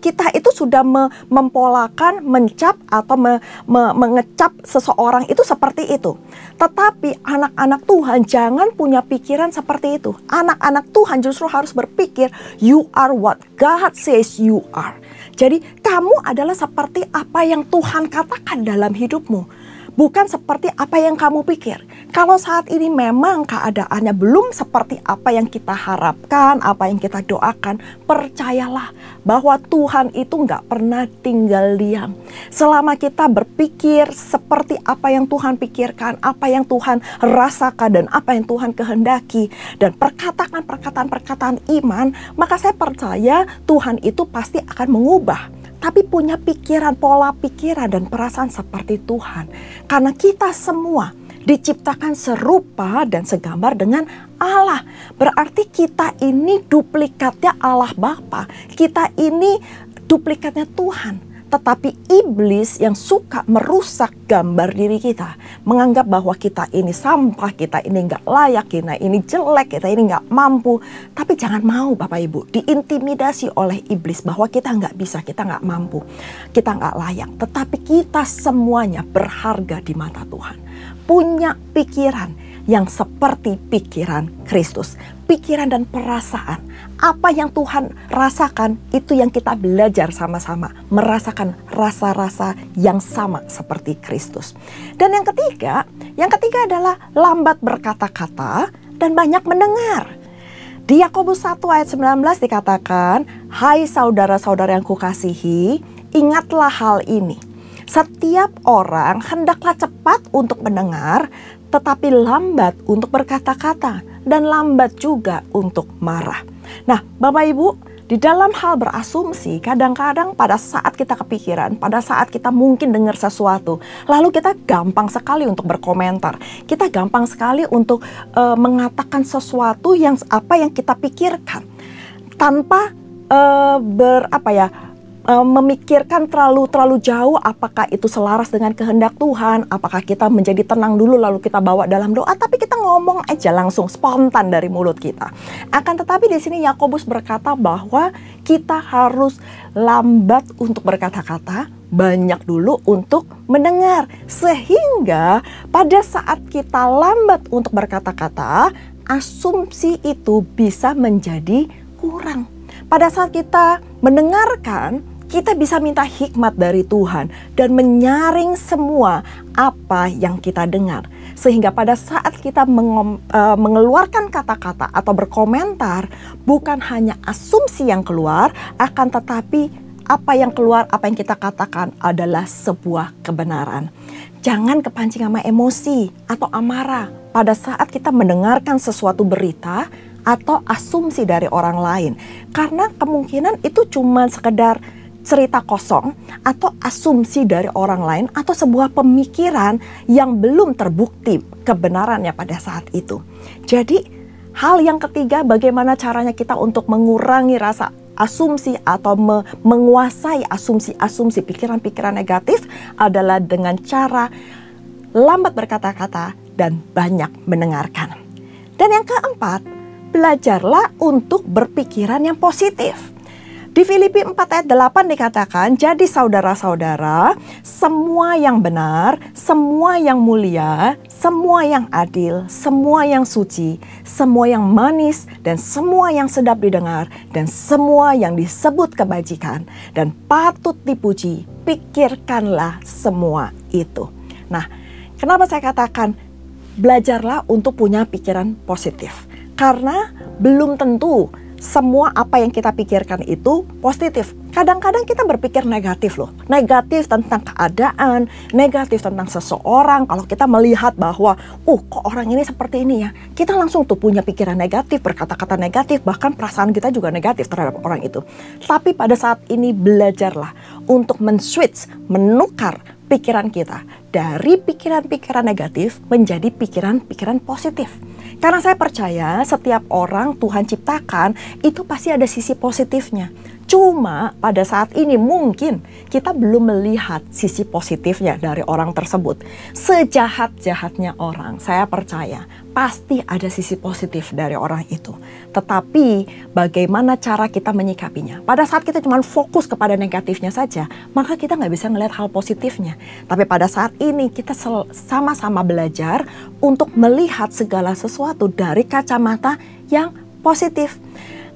kita itu sudah mempolakan, mencap atau mengecap seseorang itu seperti itu. Tetapi anak-anak Tuhan jangan punya pikiran seperti itu. Anak-anak Tuhan justru harus berpikir, you are what God says you are. Jadi kamu adalah seperti apa yang Tuhan katakan dalam hidupmu. Bukan seperti apa yang kamu pikir. Kalau saat ini memang keadaannya belum seperti apa yang kita harapkan, apa yang kita doakan, percayalah bahwa Tuhan itu nggak pernah tinggal diam. Selama kita berpikir seperti apa yang Tuhan pikirkan, apa yang Tuhan rasakan, dan apa yang Tuhan kehendaki, dan perkataan-perkataan iman, maka saya percaya Tuhan itu pasti akan mengubah. Tapi punya pikiran, pola pikiran dan perasaan seperti Tuhan. Karena kita semua diciptakan serupa dan segambar dengan Allah. Berarti kita ini duplikatnya Allah Bapa. Kita ini duplikatnya Tuhan. Tetapi iblis yang suka merusak gambar diri kita, menganggap bahwa kita ini sampah, kita ini nggak layak, kita ini jelek, kita ini nggak mampu. Tapi jangan mau Bapak Ibu diintimidasi oleh iblis bahwa kita nggak bisa, kita nggak mampu, kita nggak layak. Tetapi kita semuanya berharga di mata Tuhan. Punya pikiran yang seperti pikiran Kristus. Pikiran dan perasaan. Apa yang Tuhan rasakan, itu yang kita belajar sama-sama. Merasakan rasa-rasa yang sama seperti Kristus. Dan yang ketiga adalah lambat berkata-kata dan banyak mendengar. Di Yakobus 1 ayat 19 dikatakan, hai saudara-saudara yang kukasihi, ingatlah hal ini. Setiap orang hendaklah cepat untuk mendengar, tetapi lambat untuk berkata-kata dan lambat juga untuk marah. Nah, Bapak Ibu, di dalam hal berasumsi, kadang-kadang pada saat kita kepikiran, pada saat kita mungkin dengar sesuatu, lalu kita gampang sekali untuk berkomentar. Kita gampang sekali untuk mengatakan sesuatu yang apa yang kita pikirkan tanpa memikirkan terlalu jauh apakah itu selaras dengan kehendak Tuhan, apakah kita menjadi tenang dulu lalu kita bawa dalam doa, tapi kita ngomong aja langsung spontan dari mulut kita. Akan tetapi di sini Yakobus berkata bahwa kita harus lambat untuk berkata-kata, banyak dulu untuk mendengar. Sehingga pada saat kita lambat untuk berkata-kata, asumsi itu bisa menjadi kurang. Pada saat kita mendengarkan, Kita bisa minta hikmat dari Tuhan dan menyaring semua apa yang kita dengar. Sehingga pada saat kita mengeluarkan kata-kata atau berkomentar, bukan hanya asumsi yang keluar, akan tetapi apa yang keluar, apa yang kita katakan adalah sebuah kebenaran. Jangan kepancing sama emosi atau amarah pada saat kita mendengarkan sesuatu berita atau asumsi dari orang lain. Karena kemungkinan itu cuma sekedar cerita kosong atau asumsi dari orang lain atau sebuah pemikiran yang belum terbukti kebenarannya pada saat itu. Jadi hal yang ketiga, bagaimana caranya kita untuk mengurangi rasa asumsi atau menguasai asumsi-asumsi pikiran-pikiran negatif adalah dengan cara lambat berkata-kata dan banyak mendengarkan. Dan yang keempat, belajarlah untuk berpikiran yang positif. Di Filipi 4 ayat 8 dikatakan, jadi saudara-saudara, semua yang benar, semua yang mulia, semua yang adil, semua yang suci, semua yang manis, dan semua yang sedap didengar, dan semua yang disebut kebajikan, dan patut dipuji, pikirkanlah semua itu. Nah, kenapa saya katakan belajarlah untuk punya pikiran positif? Karena belum tentu semua apa yang kita pikirkan itu positif. Kadang-kadang kita berpikir negatif loh. Negatif tentang keadaan, negatif tentang seseorang. Kalau kita melihat bahwa, kok orang ini seperti ini ya. Kita langsung tuh punya pikiran negatif, berkata-kata negatif, bahkan perasaan kita juga negatif terhadap orang itu. Tapi pada saat ini belajarlah untuk men-switch, menukar pikiran kita dari pikiran-pikiran negatif menjadi pikiran-pikiran positif. Karena saya percaya setiap orang Tuhan ciptakan itu pasti ada sisi positifnya. Cuma pada saat ini mungkin kita belum melihat sisi positifnya dari orang tersebut. Sejahat-jahatnya orang, saya percaya pasti ada sisi positif dari orang itu. Tetapi bagaimana cara kita menyikapinya? Pada saat kita cuma fokus kepada negatifnya saja, maka kita nggak bisa melihat hal positifnya. Tapi pada saat ini kita sama-sama belajar untuk melihat segala sesuatu dari kacamata yang positif.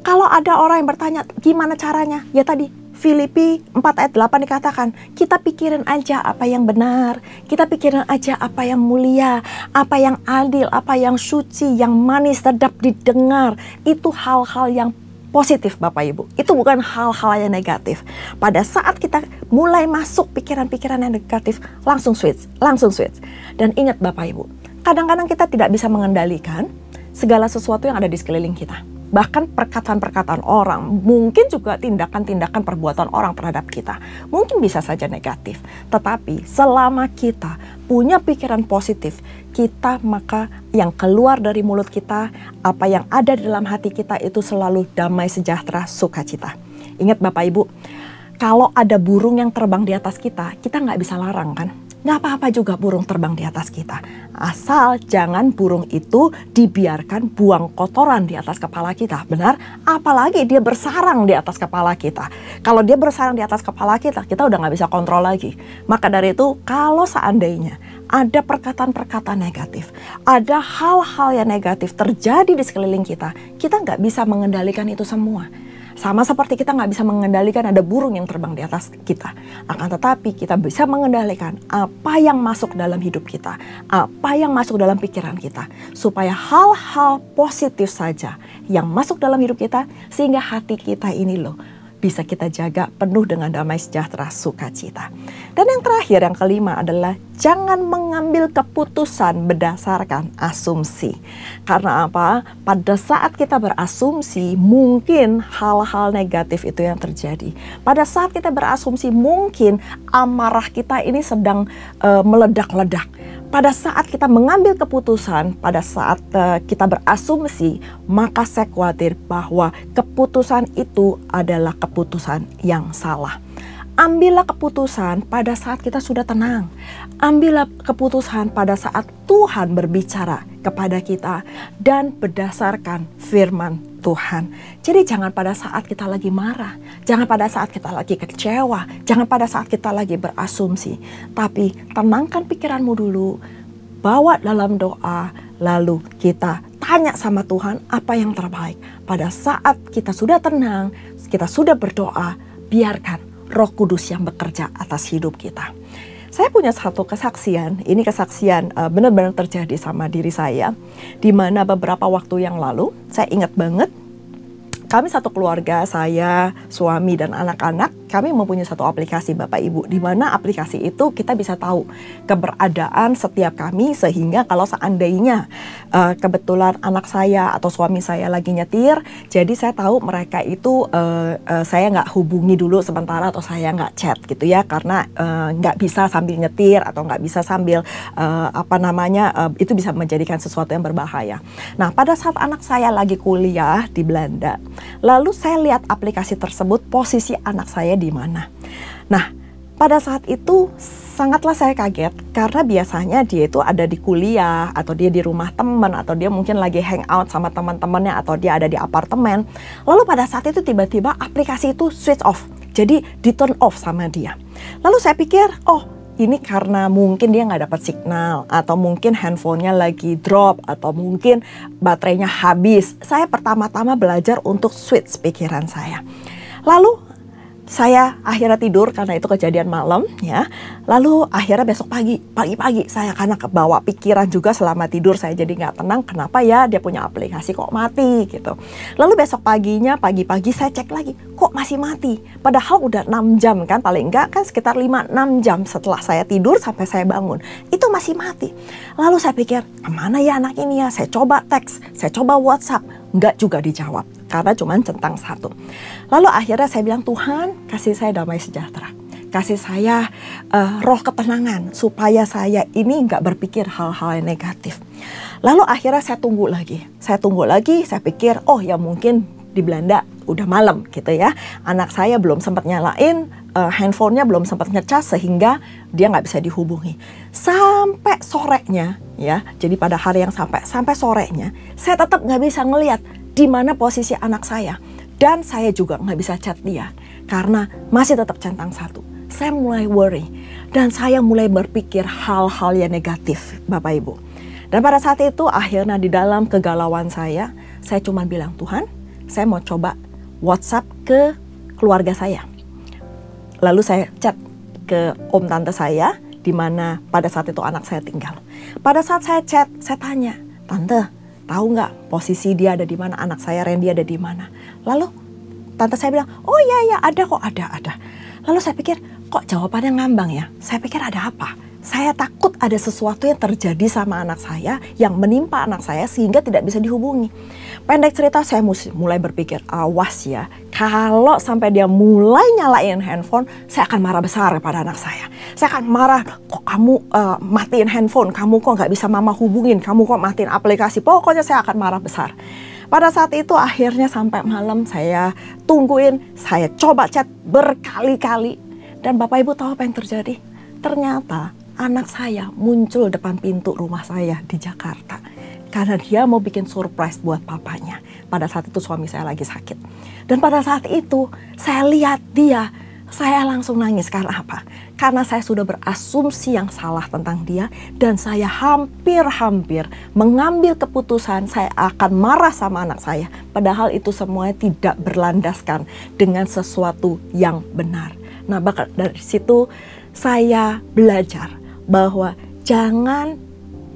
Kalau ada orang yang bertanya gimana caranya? Ya tadi Filipi 4 ayat 8 dikatakan, kita pikirin aja apa yang benar, kita pikirin aja apa yang mulia, apa yang adil, apa yang suci, yang manis, sedap didengar. Itu hal-hal yang positif Bapak Ibu. Itu bukan hal-hal yang negatif. Pada saat kita mulai masuk pikiran-pikiran yang negatif, langsung switch. Dan ingat Bapak Ibu, kadang-kadang kita tidak bisa mengendalikan segala sesuatu yang ada di sekeliling kita. Bahkan perkataan-perkataan orang, mungkin juga tindakan-tindakan perbuatan orang terhadap kita. Mungkin bisa saja negatif. Tetapi selama kita punya pikiran positif, maka yang keluar dari mulut kita, apa yang ada di dalam hati kita itu selalu damai, sejahtera, sukacita. Ingat Bapak Ibu, kalau ada burung yang terbang di atas kita nggak bisa larang kan? Nggak apa-apa juga burung terbang di atas kita. Asal jangan burung itu dibiarkan buang kotoran di atas kepala kita. Benar? Apalagi dia bersarang di atas kepala kita. Kalau dia bersarang di atas kepala kita udah nggak bisa kontrol lagi. Maka dari itu, kalau seandainya ada perkataan-perkataan negatif, ada hal-hal yang negatif terjadi di sekeliling kita nggak bisa mengendalikan itu semua. Sama seperti kita nggak bisa mengendalikan ada burung yang terbang di atas kita. Akan tetapi kita bisa mengendalikan apa yang masuk dalam hidup kita, apa yang masuk dalam pikiran kita. Supaya hal-hal positif saja yang masuk dalam hidup kita, sehingga hati kita ini loh bisa kita jaga penuh dengan damai, sejahtera, sukacita. Dan yang terakhir, yang kelima adalah jangan mengambil keputusan berdasarkan asumsi. Karena apa? Pada saat kita berasumsi, mungkin hal-hal negatif itu yang terjadi. Pada saat kita berasumsi, mungkin amarah kita ini sedang meledak-ledak. Pada saat kita mengambil keputusan, pada saat kita berasumsi, maka saya khawatir bahwa keputusan itu adalah keputusan yang salah. Ambillah keputusan pada saat kita sudah tenang. Ambillah keputusan pada saat Tuhan berbicara kepada kita dan berdasarkan firman Tuhan. Jadi jangan pada saat kita lagi marah, jangan pada saat kita lagi kecewa, jangan pada saat kita lagi berasumsi. Tapi tenangkan pikiranmu dulu, bawa dalam doa, lalu kita tanya sama Tuhan apa yang terbaik. Pada saat kita sudah tenang, kita sudah berdoa, biarkan Roh Kudus yang bekerja atas hidup kita. Saya punya satu kesaksian, ini kesaksian benar-benar terjadi sama diri saya, di mana beberapa waktu yang lalu, saya ingat banget, kami satu keluarga, saya, suami, dan anak-anak, kami mempunyai satu aplikasi Bapak Ibu, di mana aplikasi itu kita bisa tahu keberadaan setiap kami, sehingga kalau seandainya kebetulan anak saya atau suami saya lagi nyetir, jadi saya tahu mereka itu saya nggak hubungi dulu sementara atau saya nggak chat gitu ya, karena nggak bisa sambil nyetir atau nggak bisa sambil itu bisa menjadikan sesuatu yang berbahaya. Nah, pada saat anak saya lagi kuliah di Belanda, lalu saya lihat aplikasi tersebut, posisi anak saya di mana. Nah, pada saat itu sangatlah saya kaget karena biasanya dia itu ada di kuliah atau dia di rumah teman atau dia mungkin lagi hangout sama teman-temannya atau dia ada di apartemen. Lalu pada saat itu tiba-tiba aplikasi itu switch off. Jadi di turn off sama dia. Lalu saya pikir, oh ini karena mungkin dia nggak dapat signal atau mungkin handphonenya lagi drop atau mungkin baterainya habis. Saya pertama-tama belajar untuk switch pikiran saya. Lalu saya akhirnya tidur karena itu kejadian malam ya. Lalu akhirnya besok pagi-pagi saya karena kebawa pikiran juga selama tidur saya jadi nggak tenang. Kenapa ya dia punya aplikasi kok mati gitu. Lalu besok paginya pagi-pagi saya cek lagi kok masih mati. Padahal udah 6 jam kan paling enggak kan sekitar 5-6 jam setelah saya tidur sampai saya bangun. Itu masih mati. Lalu saya pikir kemana ya anak ini ya. Saya coba teks, saya coba WhatsApp. Enggak juga dijawab karena cuma centang satu. Lalu akhirnya saya bilang, Tuhan kasih saya damai sejahtera, kasih saya roh ketenangan supaya saya ini enggak berpikir hal-hal yang negatif. Lalu akhirnya saya tunggu lagi, saya pikir oh ya mungkin di Belanda udah malam gitu ya, anak saya belum sempat nyalain handphonenya, belum sempat ngecas sehingga dia nggak bisa dihubungi sampai sorenya ya. Jadi pada hari yang sampai sorenya saya tetap nggak bisa ngelihat di mana posisi anak saya dan saya juga nggak bisa chat dia karena masih tetap centang satu. Saya mulai worry dan saya mulai berpikir hal-hal yang negatif Bapak Ibu. Dan pada saat itu akhirnya di dalam kegalauan saya cuma bilang, Tuhan saya mau coba WhatsApp ke keluarga saya. Lalu saya chat ke om tante saya di mana pada saat itu anak saya tinggal. Pada saat saya chat, saya tanya, Tante, tahu nggak posisi dia ada di mana? Anak saya Randy ada di mana? Lalu tante saya bilang, oh iya ada kok, ada. Lalu saya pikir, kok jawabannya ngambang ya? Saya pikir ada apa? Saya takut ada sesuatu yang terjadi sama anak saya, yang menimpa anak saya sehingga tidak bisa dihubungi. Pendek cerita, saya mulai berpikir, awas ya, kalau sampai dia mulai nyalain handphone, saya akan marah besar pada anak saya. Saya akan marah, kok kamu matiin handphone, kamu kok nggak bisa mama hubungin, kamu kok matiin aplikasi, pokoknya saya akan marah besar. Pada saat itu akhirnya sampai malam saya tungguin, saya coba chat berkali-kali. Dan Bapak Ibu tahu apa yang terjadi? Ternyata anak saya muncul depan pintu rumah saya di Jakarta. Karena dia mau bikin surprise buat papanya. Pada saat itu suami saya lagi sakit. Dan pada saat itu saya lihat dia, saya langsung nangis. Karena apa? Karena saya sudah berasumsi yang salah tentang dia. Dan saya hampir mengambil keputusan saya akan marah sama anak saya. Padahal itu semuanya tidak berlandaskan dengan sesuatu yang benar. Nah, dari situ saya belajar bahwa jangan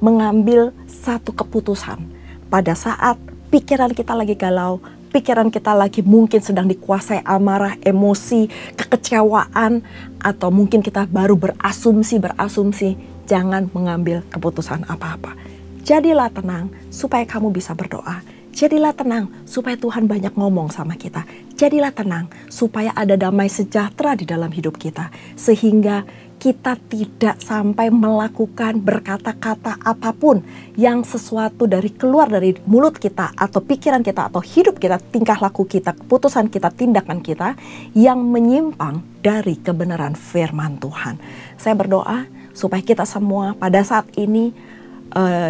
mengambil satu keputusan pada saat pikiran kita lagi galau, pikiran kita lagi mungkin sedang dikuasai amarah, emosi, kekecewaan, atau mungkin kita baru berasumsi, jangan mengambil keputusan apa-apa. Jadilah tenang supaya kamu bisa berdoa. Jadilah tenang supaya Tuhan banyak ngomong sama kita. Jadilah tenang supaya ada damai sejahtera di dalam hidup kita. Sehingga kita tidak sampai melakukan berkata-kata apapun yang sesuatu keluar dari mulut kita atau pikiran kita atau hidup kita, tingkah laku kita, keputusan kita, tindakan kita yang menyimpang dari kebenaran firman Tuhan. Saya berdoa supaya kita semua pada saat ini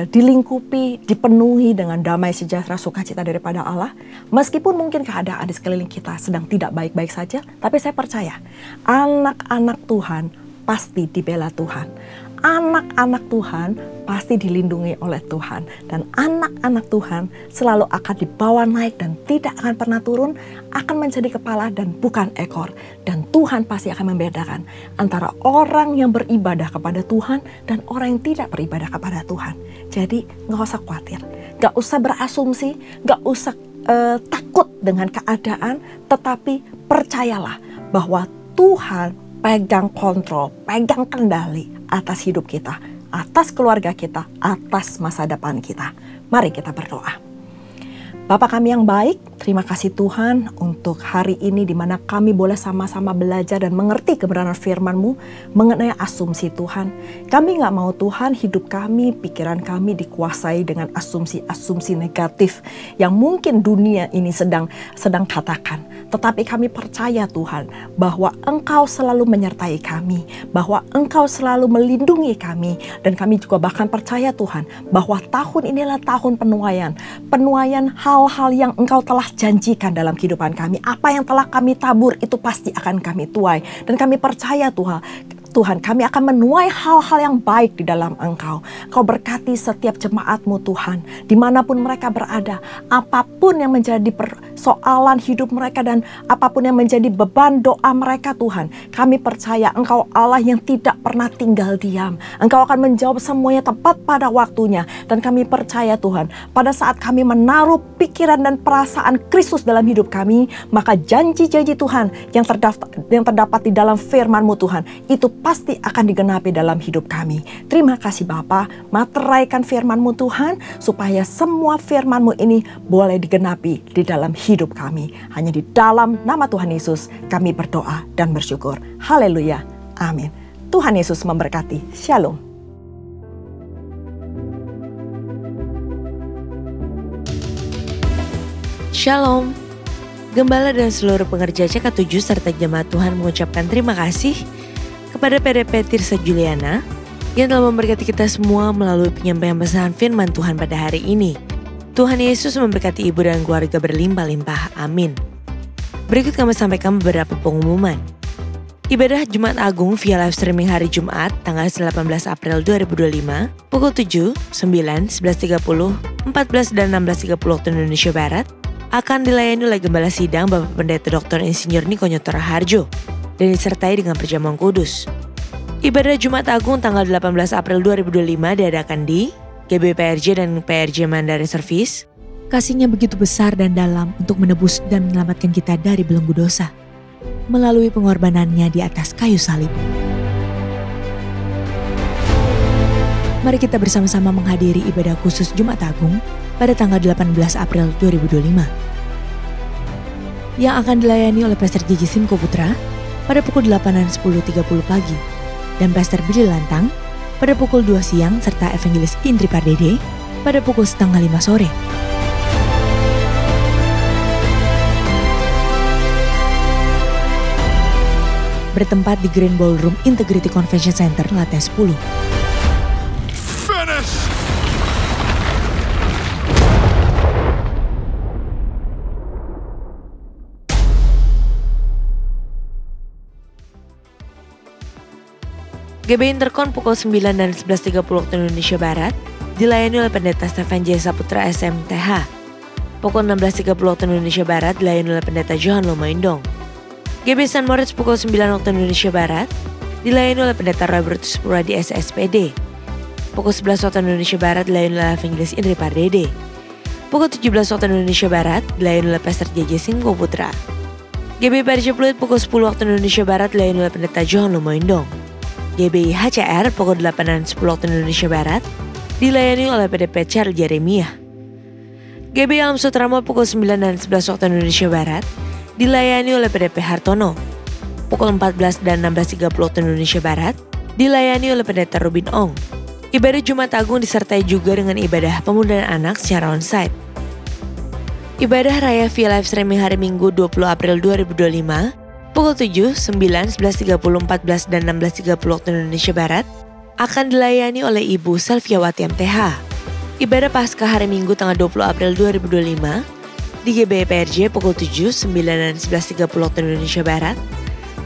dilingkupi, dipenuhi dengan damai sejahtera sukacita daripada Allah. Meskipun mungkin keadaan di sekeliling kita sedang tidak baik-baik saja, tapi saya percaya anak-anak Tuhan pasti dibela Tuhan. Anak-anak Tuhan pasti dilindungi oleh Tuhan. Dan anak-anak Tuhan selalu akan dibawa naik dan tidak akan pernah turun, akan menjadi kepala dan bukan ekor. Dan Tuhan Tuhan pasti akan membedakan antara orang yang beribadah kepada Tuhan dan orang yang tidak beribadah kepada Tuhan. Jadi gak usah khawatir, gak usah berasumsi, gak usah takut dengan keadaan, tetapi percayalah bahwa Tuhan pegang kontrol, pegang kendali atas hidup kita, atas keluarga kita, atas masa depan kita. Mari kita berdoa. Bapa kami yang baik, terima kasih Tuhan untuk hari ini di mana kami boleh sama-sama belajar dan mengerti kebenaran firman-Mu mengenai asumsi Tuhan. Kami gak mau Tuhan hidup kami, pikiran kami dikuasai dengan asumsi-asumsi negatif yang mungkin dunia ini sedang katakan. Tetapi kami percaya Tuhan bahwa Engkau selalu menyertai kami, bahwa Engkau selalu melindungi kami. Dan kami juga bahkan percaya Tuhan bahwa tahun inilah tahun penuaian hal-hal yang Engkau telah janjikan dalam kehidupan kami. Apa yang telah kami tabur itu pasti akan kami tuai. Dan kami percaya Tuhan, kami akan menuai hal-hal yang baik di dalam Engkau. Kau berkati setiap jemaat-Mu Tuhan, dimanapun mereka berada, apapun yang menjadi persoalan hidup mereka dan apapun yang menjadi beban doa mereka Tuhan. Kami percaya Engkau Allah yang tidak pernah tinggal diam. Engkau akan menjawab semuanya tepat pada waktunya. Dan kami percaya Tuhan, pada saat kami menaruh pikiran dan perasaan Kristus dalam hidup kami, maka janji-janji Tuhan yang terdapat di dalam firman-Mu Tuhan, itu pasti akan digenapi dalam hidup kami. Terima kasih Bapa, materaikan firman-Mu Tuhan, supaya semua firman-Mu ini boleh digenapi di dalam hidup kami. Hanya di dalam nama Tuhan Yesus kami berdoa dan bersyukur. Haleluya, amin. Tuhan Yesus memberkati. Shalom. Shalom. Gembala dan seluruh pengerja CK7 serta jemaat Tuhan mengucapkan terima kasih kepada PDP Tirsa Juliana yang telah memberkati kita semua melalui penyampaian pesan firman Tuhan pada hari ini. Tuhan Yesus memberkati ibu dan keluarga berlimpah-limpah. Amin. Berikut kami sampaikan beberapa pengumuman. Ibadah Jumat Agung via live streaming hari Jumat tanggal 18 April 2025 pukul 7, 9, 11.30, 14 dan 16.30 waktu Indonesia Barat akan dilayani oleh Gembala Sidang Bapak Pendeta Dr. Insinyur Niko Nyotora Harjo dan disertai dengan perjamuan kudus. Ibadah Jumat Agung tanggal 18 April 2025 diadakan di GBPRJ dan PRJ Mandarin Service. Kasih-Nya begitu besar dan dalam untuk menebus dan menyelamatkan kita dari belenggu dosa melalui pengorbanannya di atas kayu salib. Mari kita bersama-sama menghadiri ibadah khusus Jumat Agung pada tanggal 18 April 2025 yang akan dilayani oleh Pastor JJ Simko Putra pada pukul 8 dan 10.30 pagi, dan Pastor Billy Lantang pada pukul 2 siang serta Evangelis Indri Pardede pada pukul 4:30 sore. Bertempat di Grand Ballroom Integrity Convention Center lantai 10. GB Intercon pukul 9 dan 11.30 waktu Indonesia Barat dilayani oleh Pendeta Stefan J. Saputra SMTH. Pukul 16.30 waktu Indonesia Barat dilayani oleh Pendeta Johan Lomoindong. GB San Moritz pukul 9 waktu Indonesia Barat dilayani oleh Pendeta Robertus Purwadi SSPD. Pukul 11 waktu Indonesia Barat dilayani oleh Evangelis Indri Pardede. Pukul 17 waktu Indonesia Barat dilayani oleh Pastor JJ Simko Putra. GB PRJ Pluit pukul 10 waktu Indonesia Barat dilayani oleh Pendeta Johan Lomoindong. GBI HCR pukul 8 dan 10 waktu Indonesia Barat dilayani oleh PDP Charles Jeremiah. GBI Alam Sutramo pukul 9 dan 11 waktu Indonesia Barat dilayani oleh PDP Hartono. Pukul 14 dan 16.30 waktu Indonesia Barat dilayani oleh Pendeta Rubin Ong. Ibadah Jumat Agung disertai juga dengan ibadah pemudaan anak secara onsite. Ibadah Raya via live streaming hari Minggu 20 April 2025 pukul 7, 9, 11.30, 14, dan 16.30 waktu Indonesia Barat akan dilayani oleh Ibu Selviawati MTH. Ibadah Paskah hari Minggu tanggal 20 April 2025 di GBI PRJ pukul 7, 9, dan 11.30 waktu Indonesia Barat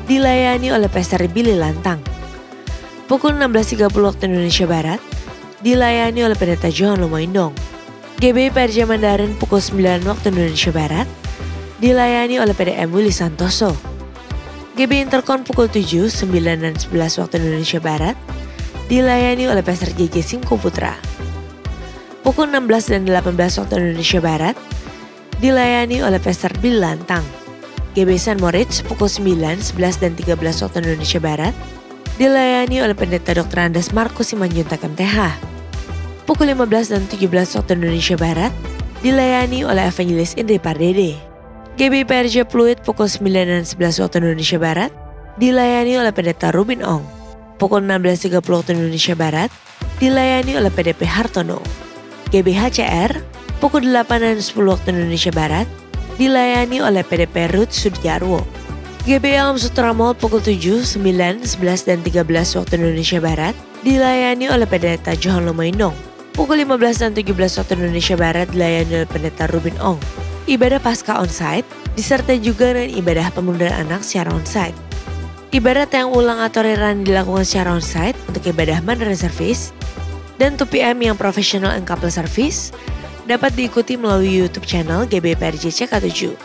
dilayani oleh Pastor Billy Lantang. Pukul 16.30 waktu Indonesia Barat dilayani oleh Pendeta Johan Lomoindong. GBI PRJ Mandarin pukul 9 waktu Indonesia Barat dilayani oleh PDM Willy Santoso. GB Intercon pukul 7, 9 dan 11 waktu Indonesia Barat dilayani oleh Pastor JJ Simko Putra. Pukul 16 dan 18 waktu Indonesia Barat dilayani oleh Pastor Bill Lantang. GB San Moritz pukul 9, 11 dan 13 waktu Indonesia Barat dilayani oleh Pendeta Dr. Andes Markus Simanjuntak MTH. Pukul 15 dan 17 waktu Indonesia Barat dilayani oleh Evangelis Indri Pardede. GB PRJ Pluit pukul 9 dan 11 waktu Indonesia Barat dilayani oleh Pendeta Rubin Ong. Pukul 16.30 waktu Indonesia Barat dilayani oleh PDP Hartono. GB HCR pukul 8 dan 10 waktu Indonesia Barat dilayani oleh PDP Ruth Sudiarwo. GB Alam Sutra Mall pukul 7, 9, 11 dan 13 waktu Indonesia Barat dilayani oleh Pendeta Johan Lomaindong. Pukul 15 dan 17 waktu Indonesia Barat dilayani oleh Pendeta Rubin Ong. Ibadah Paskah onsite disertai juga dengan ibadah pemundaan anak secara onsite. Ibadah tayang ulang atau rerun dilakukan secara onsite untuk ibadah Mandarin Service dan 2PM yang professional and couple service dapat diikuti melalui YouTube channel GBPRJ CK7.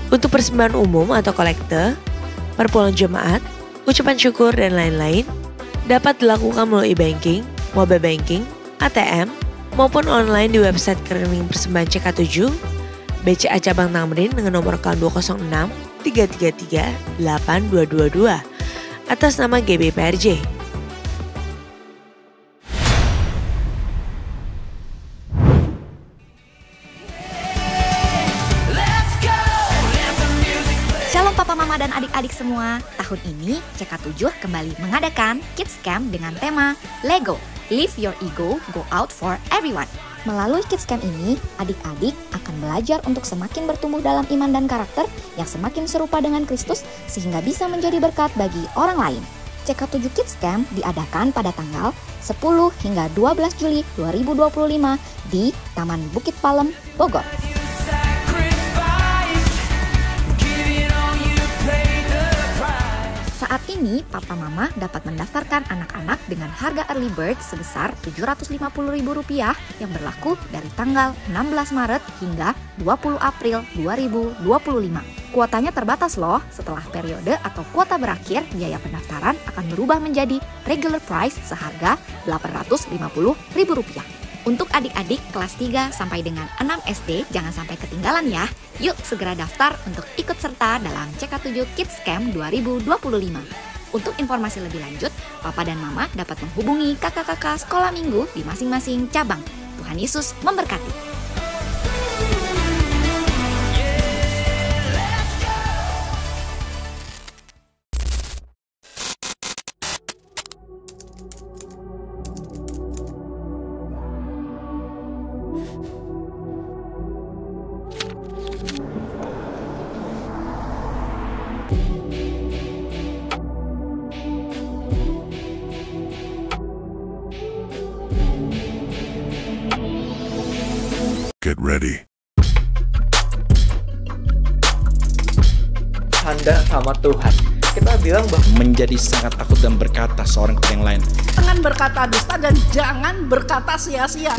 Untuk persembahan umum atau kolekte, perpuluhan jemaat, ucapan syukur dan lain-lain dapat dilakukan melalui banking, mobile banking, ATM, maupun online di website rekening persembahan CK7 BCA Cabang Tamrin dengan nomor account 206 333 8222 atas nama GBPRJ. Shalom Papa Mama dan adik-adik semua. Tahun ini CK7 kembali mengadakan Kids Camp dengan tema Lego, Live Your Ego, Go Out for Everyone. Melalui Kids Camp ini, adik-adik akan belajar untuk semakin bertumbuh dalam iman dan karakter yang semakin serupa dengan Kristus sehingga bisa menjadi berkat bagi orang lain. CK7 Kids Camp diadakan pada tanggal 10 hingga 12 Juli 2025 di Taman Bukit Palem, Bogor. Saat ini, Papa Mama dapat mendaftarkan anak-anak dengan harga early bird sebesar Rp750.000 yang berlaku dari tanggal 16 Maret hingga 20 April 2025. Kuotanya terbatas loh, setelah periode atau kuota berakhir, biaya pendaftaran akan berubah menjadi regular price seharga Rp850.000. Untuk adik-adik kelas 3 sampai dengan 6 SD, jangan sampai ketinggalan ya. Yuk segera daftar untuk ikut serta dalam CK7 Kids Camp 2025. Untuk informasi lebih lanjut, Papa dan Mama dapat menghubungi kakak-kakak sekolah minggu di masing-masing cabang. Tuhan Yesus memberkati. Get ready. Tanda sama Tuhan. Kita bilang bahwa menjadi sangat takut dan berkata seorang kepada yang lain. Jangan berkata dusta dan jangan berkata sia-sia.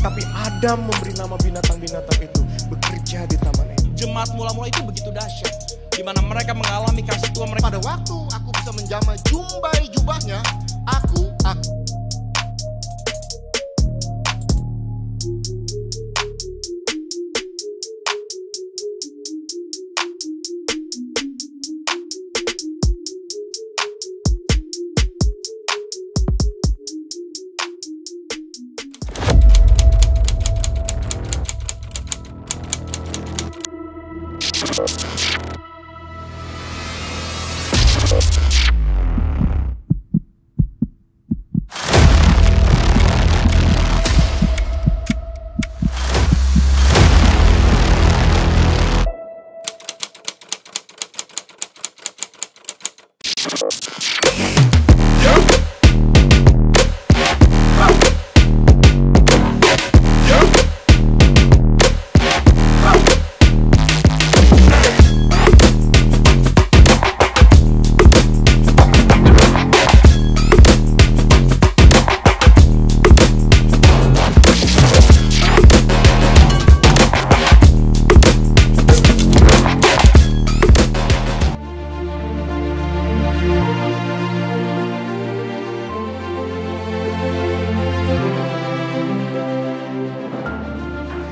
Tapi Adam memberi nama binatang-binatang itu bekerja di taman ini. Jemaat mula-mula itu begitu dahsyat, di mana mereka mengalami kasih Tuhan mereka. Pada waktu aku bisa menjamah jumbai jubahnya, aku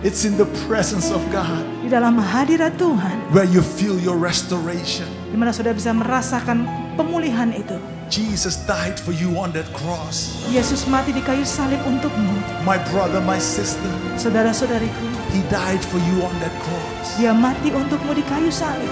It's in the presence of God Di dalam hadirat Tuhan, where you feel your restoration. di mana saudara bisa merasakan pemulihan itu. Jesus died for you on that cross. Yesus mati di kayu salib untukmu. My brother, my sister, Saudara-saudariku, He died for you on that cross. Dia mati untukmu di kayu salib.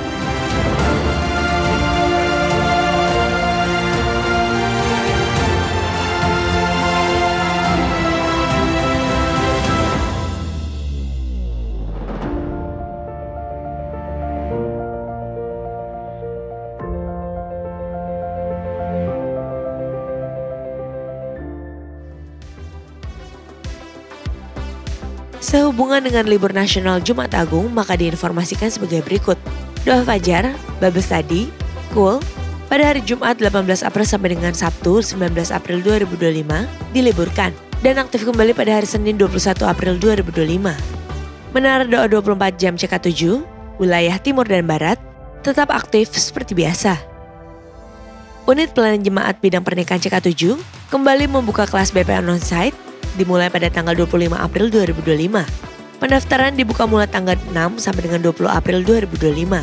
Sehubungan dengan libur nasional Jumat Agung, maka diinformasikan sebagai berikut. Doa Fajar, Babes Tadi, Cool, pada hari Jumat 18 April sampai dengan Sabtu 19 April 2025 diliburkan dan aktif kembali pada hari Senin 21 April 2025. Menara Doa 24 Jam CK7, wilayah Timur dan Barat, tetap aktif seperti biasa. Unit Pelayanan Jemaat Bidang Pernikahan CK7 kembali membuka kelas BPN onsite dimulai pada tanggal 25 April 2025. Pendaftaran dibuka mulai tanggal 6 sampai dengan 20 April 2025.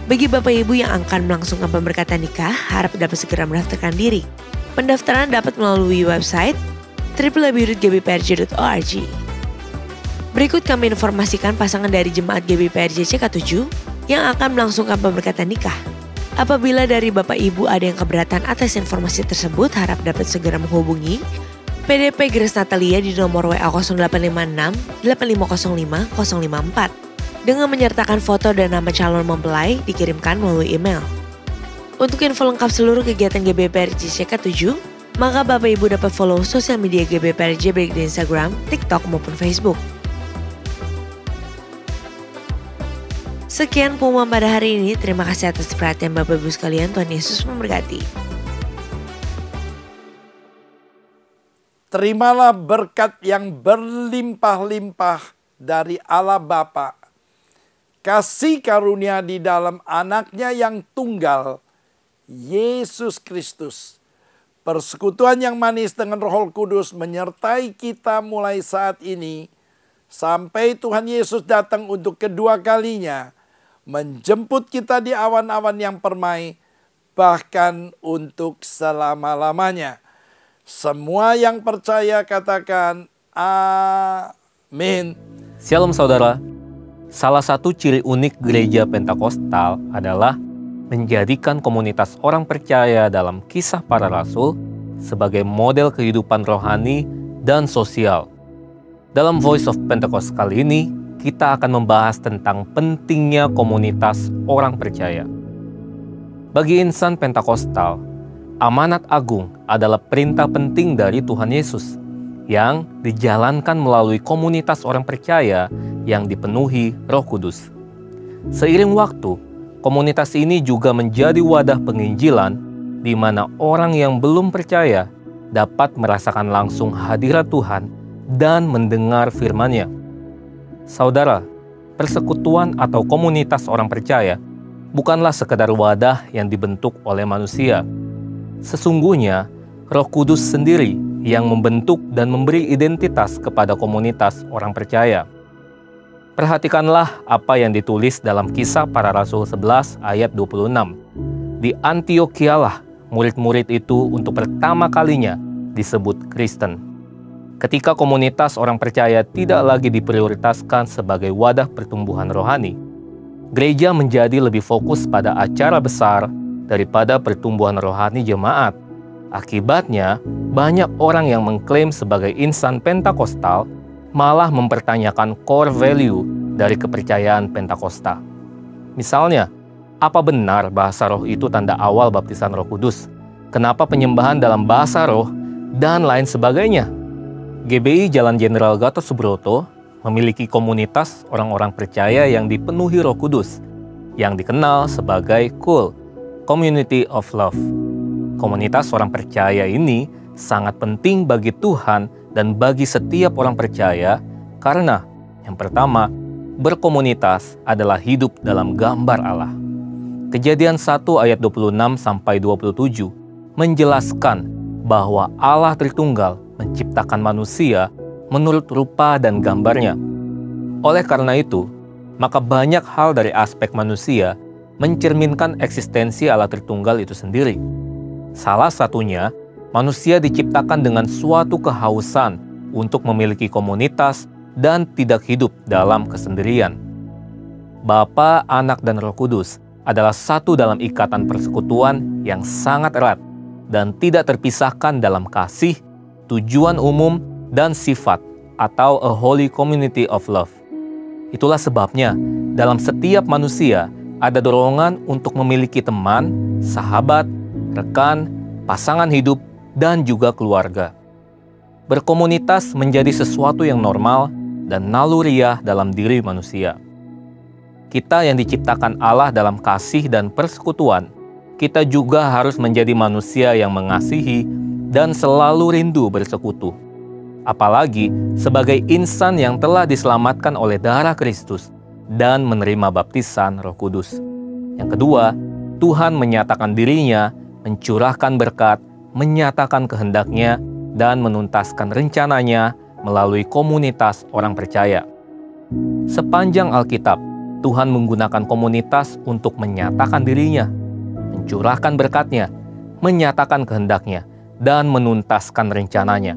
Bagi Bapak Ibu yang akan melangsungkan pemberkatan nikah, harap dapat segera mendaftarkan diri. Pendaftaran dapat melalui website www.gbprj.org. Berikut kami informasikan pasangan dari Jemaat GBPRJ CK7 yang akan melangsungkan pemberkatan nikah. Apabila dari Bapak Ibu ada yang keberatan atas informasi tersebut, harap dapat segera menghubungi PDP Grace Natalia di nomor WA 0856 8505 054 dengan menyertakan foto dan nama calon mempelai dikirimkan melalui email. Untuk info lengkap seluruh kegiatan GBPRJ CK7, maka Bapak Ibu dapat follow sosial media GBPRJ baik di Instagram, TikTok maupun Facebook. Sekian pengumuman pada hari ini. Terima kasih atas perhatian Bapak Ibu sekalian. Tuhan Yesus memberkati. Terimalah berkat yang berlimpah-limpah dari Allah Bapa, kasih karunia di dalam anaknya yang tunggal, Yesus Kristus. Persekutuan yang manis dengan Roh Kudus menyertai kita mulai saat ini, sampai Tuhan Yesus datang untuk kedua kalinya, menjemput kita di awan-awan yang permai, bahkan untuk selama-lamanya. Semua yang percaya katakan amin. Shalom saudara. Salah satu ciri unik gereja Pentakosta adalah menjadikan komunitas orang percaya dalam Kisah Para Rasul sebagai model kehidupan rohani dan sosial. Dalam Voice of Pentecost kali ini, kita akan membahas tentang pentingnya komunitas orang percaya. Bagi insan Pentakostal, amanat agung adalah perintah penting dari Tuhan Yesus yang dijalankan melalui komunitas orang percaya yang dipenuhi Roh Kudus. Seiring waktu, komunitas ini juga menjadi wadah penginjilan di mana orang yang belum percaya dapat merasakan langsung hadirat Tuhan dan mendengar firman-Nya. Saudara, persekutuan atau komunitas orang percaya bukanlah sekedar wadah yang dibentuk oleh manusia. Sesungguhnya, Roh Kudus sendiri yang membentuk dan memberi identitas kepada komunitas orang percaya. Perhatikanlah apa yang ditulis dalam Kisah Para Rasul 11 ayat 26. Di Antiochialah murid-murid itu untuk pertama kalinya disebut Kristen. Ketika komunitas orang percaya tidak lagi diprioritaskan sebagai wadah pertumbuhan rohani, gereja menjadi lebih fokus pada acara besar daripada pertumbuhan rohani jemaat. Akibatnya, banyak orang yang mengklaim sebagai insan Pentakosta malah mempertanyakan core value dari kepercayaan Pentakosta. Misalnya, apa benar bahasa roh itu tanda awal baptisan Roh Kudus? Kenapa penyembahan dalam bahasa roh? Dan lain sebagainya. GBI Jalan Jenderal Gatot Subroto memiliki komunitas orang-orang percaya yang dipenuhi Roh Kudus, yang dikenal sebagai KUL, Community of Love. Komunitas orang percaya ini sangat penting bagi Tuhan dan bagi setiap orang percaya karena, yang pertama, berkomunitas adalah hidup dalam gambar Allah. Kejadian 1 ayat 26-27 menjelaskan bahwa Allah Tritunggal menciptakan manusia menurut rupa dan gambarnya. Oleh karena itu, maka banyak hal dari aspek manusia mencerminkan eksistensi Allah Tritunggal itu sendiri. Salah satunya, manusia diciptakan dengan suatu kehausan untuk memiliki komunitas dan tidak hidup dalam kesendirian. Bapa, Anak, dan Roh Kudus adalah satu dalam ikatan persekutuan yang sangat erat dan tidak terpisahkan dalam kasih, tujuan umum, dan sifat atau a holy community of love. Itulah sebabnya dalam setiap manusia ada dorongan untuk memiliki teman, sahabat, rekan, pasangan hidup, dan juga keluarga. Berkomunitas menjadi sesuatu yang normal dan naluriah dalam diri manusia. Kita yang diciptakan Allah dalam kasih dan persekutuan, kita juga harus menjadi manusia yang mengasihi dan selalu rindu bersekutu. Apalagi sebagai insan yang telah diselamatkan oleh darah Kristus dan menerima baptisan Roh Kudus. Yang kedua, Tuhan menyatakan dirinya, mencurahkan berkat, menyatakan kehendaknya, dan menuntaskan rencananya melalui komunitas orang percaya. Sepanjang Alkitab, Tuhan menggunakan komunitas untuk menyatakan dirinya, mencurahkan berkatnya, menyatakan kehendaknya, dan menuntaskan rencananya.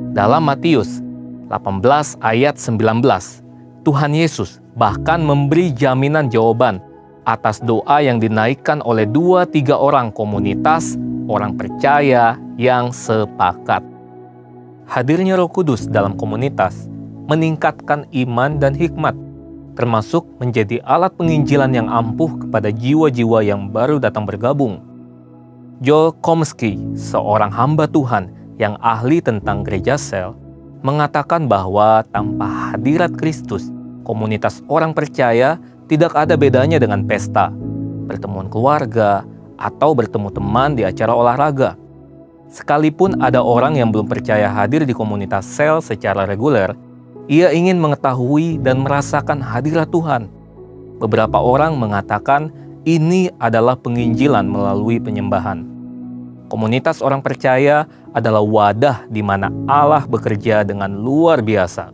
Dalam Matius 18 ayat 19, Tuhan Yesus bahkan memberi jaminan jawaban atas doa yang dinaikkan oleh 2-3 orang komunitas orang percaya yang sepakat. Hadirnya Roh Kudus dalam komunitas meningkatkan iman dan hikmat, termasuk menjadi alat penginjilan yang ampuh kepada jiwa-jiwa yang baru datang bergabung. Joel Komsky, seorang hamba Tuhan yang ahli tentang gereja sel, mengatakan bahwa tanpa hadirat Kristus, komunitas orang percaya tidak ada bedanya dengan pesta, pertemuan keluarga, atau bertemu teman di acara olahraga. Sekalipun ada orang yang belum percaya hadir di komunitas sel secara reguler, ia ingin mengetahui dan merasakan hadirat Tuhan. Beberapa orang mengatakan ini adalah penginjilan melalui penyembahan. Komunitas orang percaya adalah wadah di mana Allah bekerja dengan luar biasa.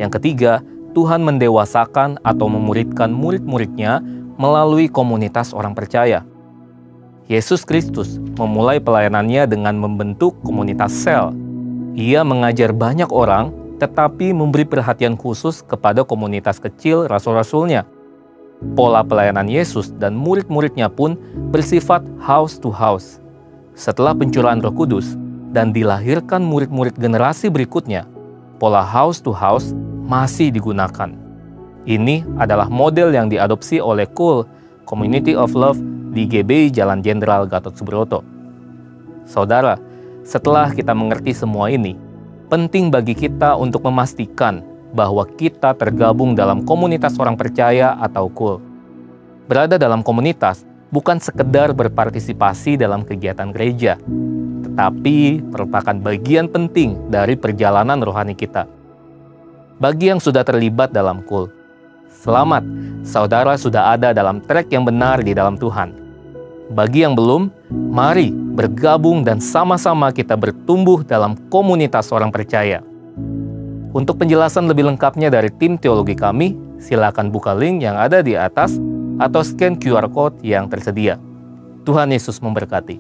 Yang ketiga, Tuhan mendewasakan atau memuridkan murid-muridnya melalui komunitas orang percaya. Yesus Kristus memulai pelayanannya dengan membentuk komunitas sel. Ia mengajar banyak orang, tetapi memberi perhatian khusus kepada komunitas kecil rasul-rasulnya. Pola pelayanan Yesus dan murid-muridnya pun bersifat house to house. Setelah pencurahan Roh Kudus dan dilahirkan murid-murid generasi berikutnya, pola house to house masih digunakan. Ini adalah model yang diadopsi oleh KUL, Community of Love, di GBI Jalan Jenderal Gatot Subroto. Saudara, setelah kita mengerti semua ini, penting bagi kita untuk memastikan bahwa kita tergabung dalam komunitas orang percaya atau KUL. Berada dalam komunitas bukan sekedar berpartisipasi dalam kegiatan gereja, tetapi merupakan bagian penting dari perjalanan rohani kita. Bagi yang sudah terlibat dalam KUL, selamat, saudara sudah ada dalam trek yang benar di dalam Tuhan. Bagi yang belum, mari bergabung dan sama-sama kita bertumbuh dalam komunitas orang percaya. Untuk penjelasan lebih lengkapnya dari tim teologi kami, silakan buka link yang ada di atas atau scan QR Code yang tersedia. Tuhan Yesus memberkati.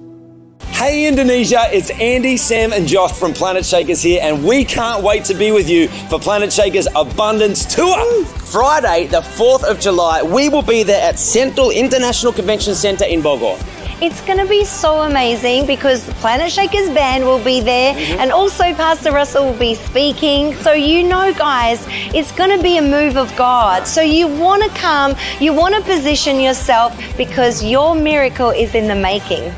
Hey Indonesia, it's Andy, Sam and Josh from Planet Shakers here, and we can't wait to be with you for Planet Shakers Abundance Tour. Friday, the 4th of July, we will be there at Central International Convention Center in Bogor. It's going to be so amazing because the Planet Shakers band will be there and also Pastor Russell will be speaking. So you know, guys, it's going to be a move of God. So you want to come, you want to position yourself because your miracle is in the making.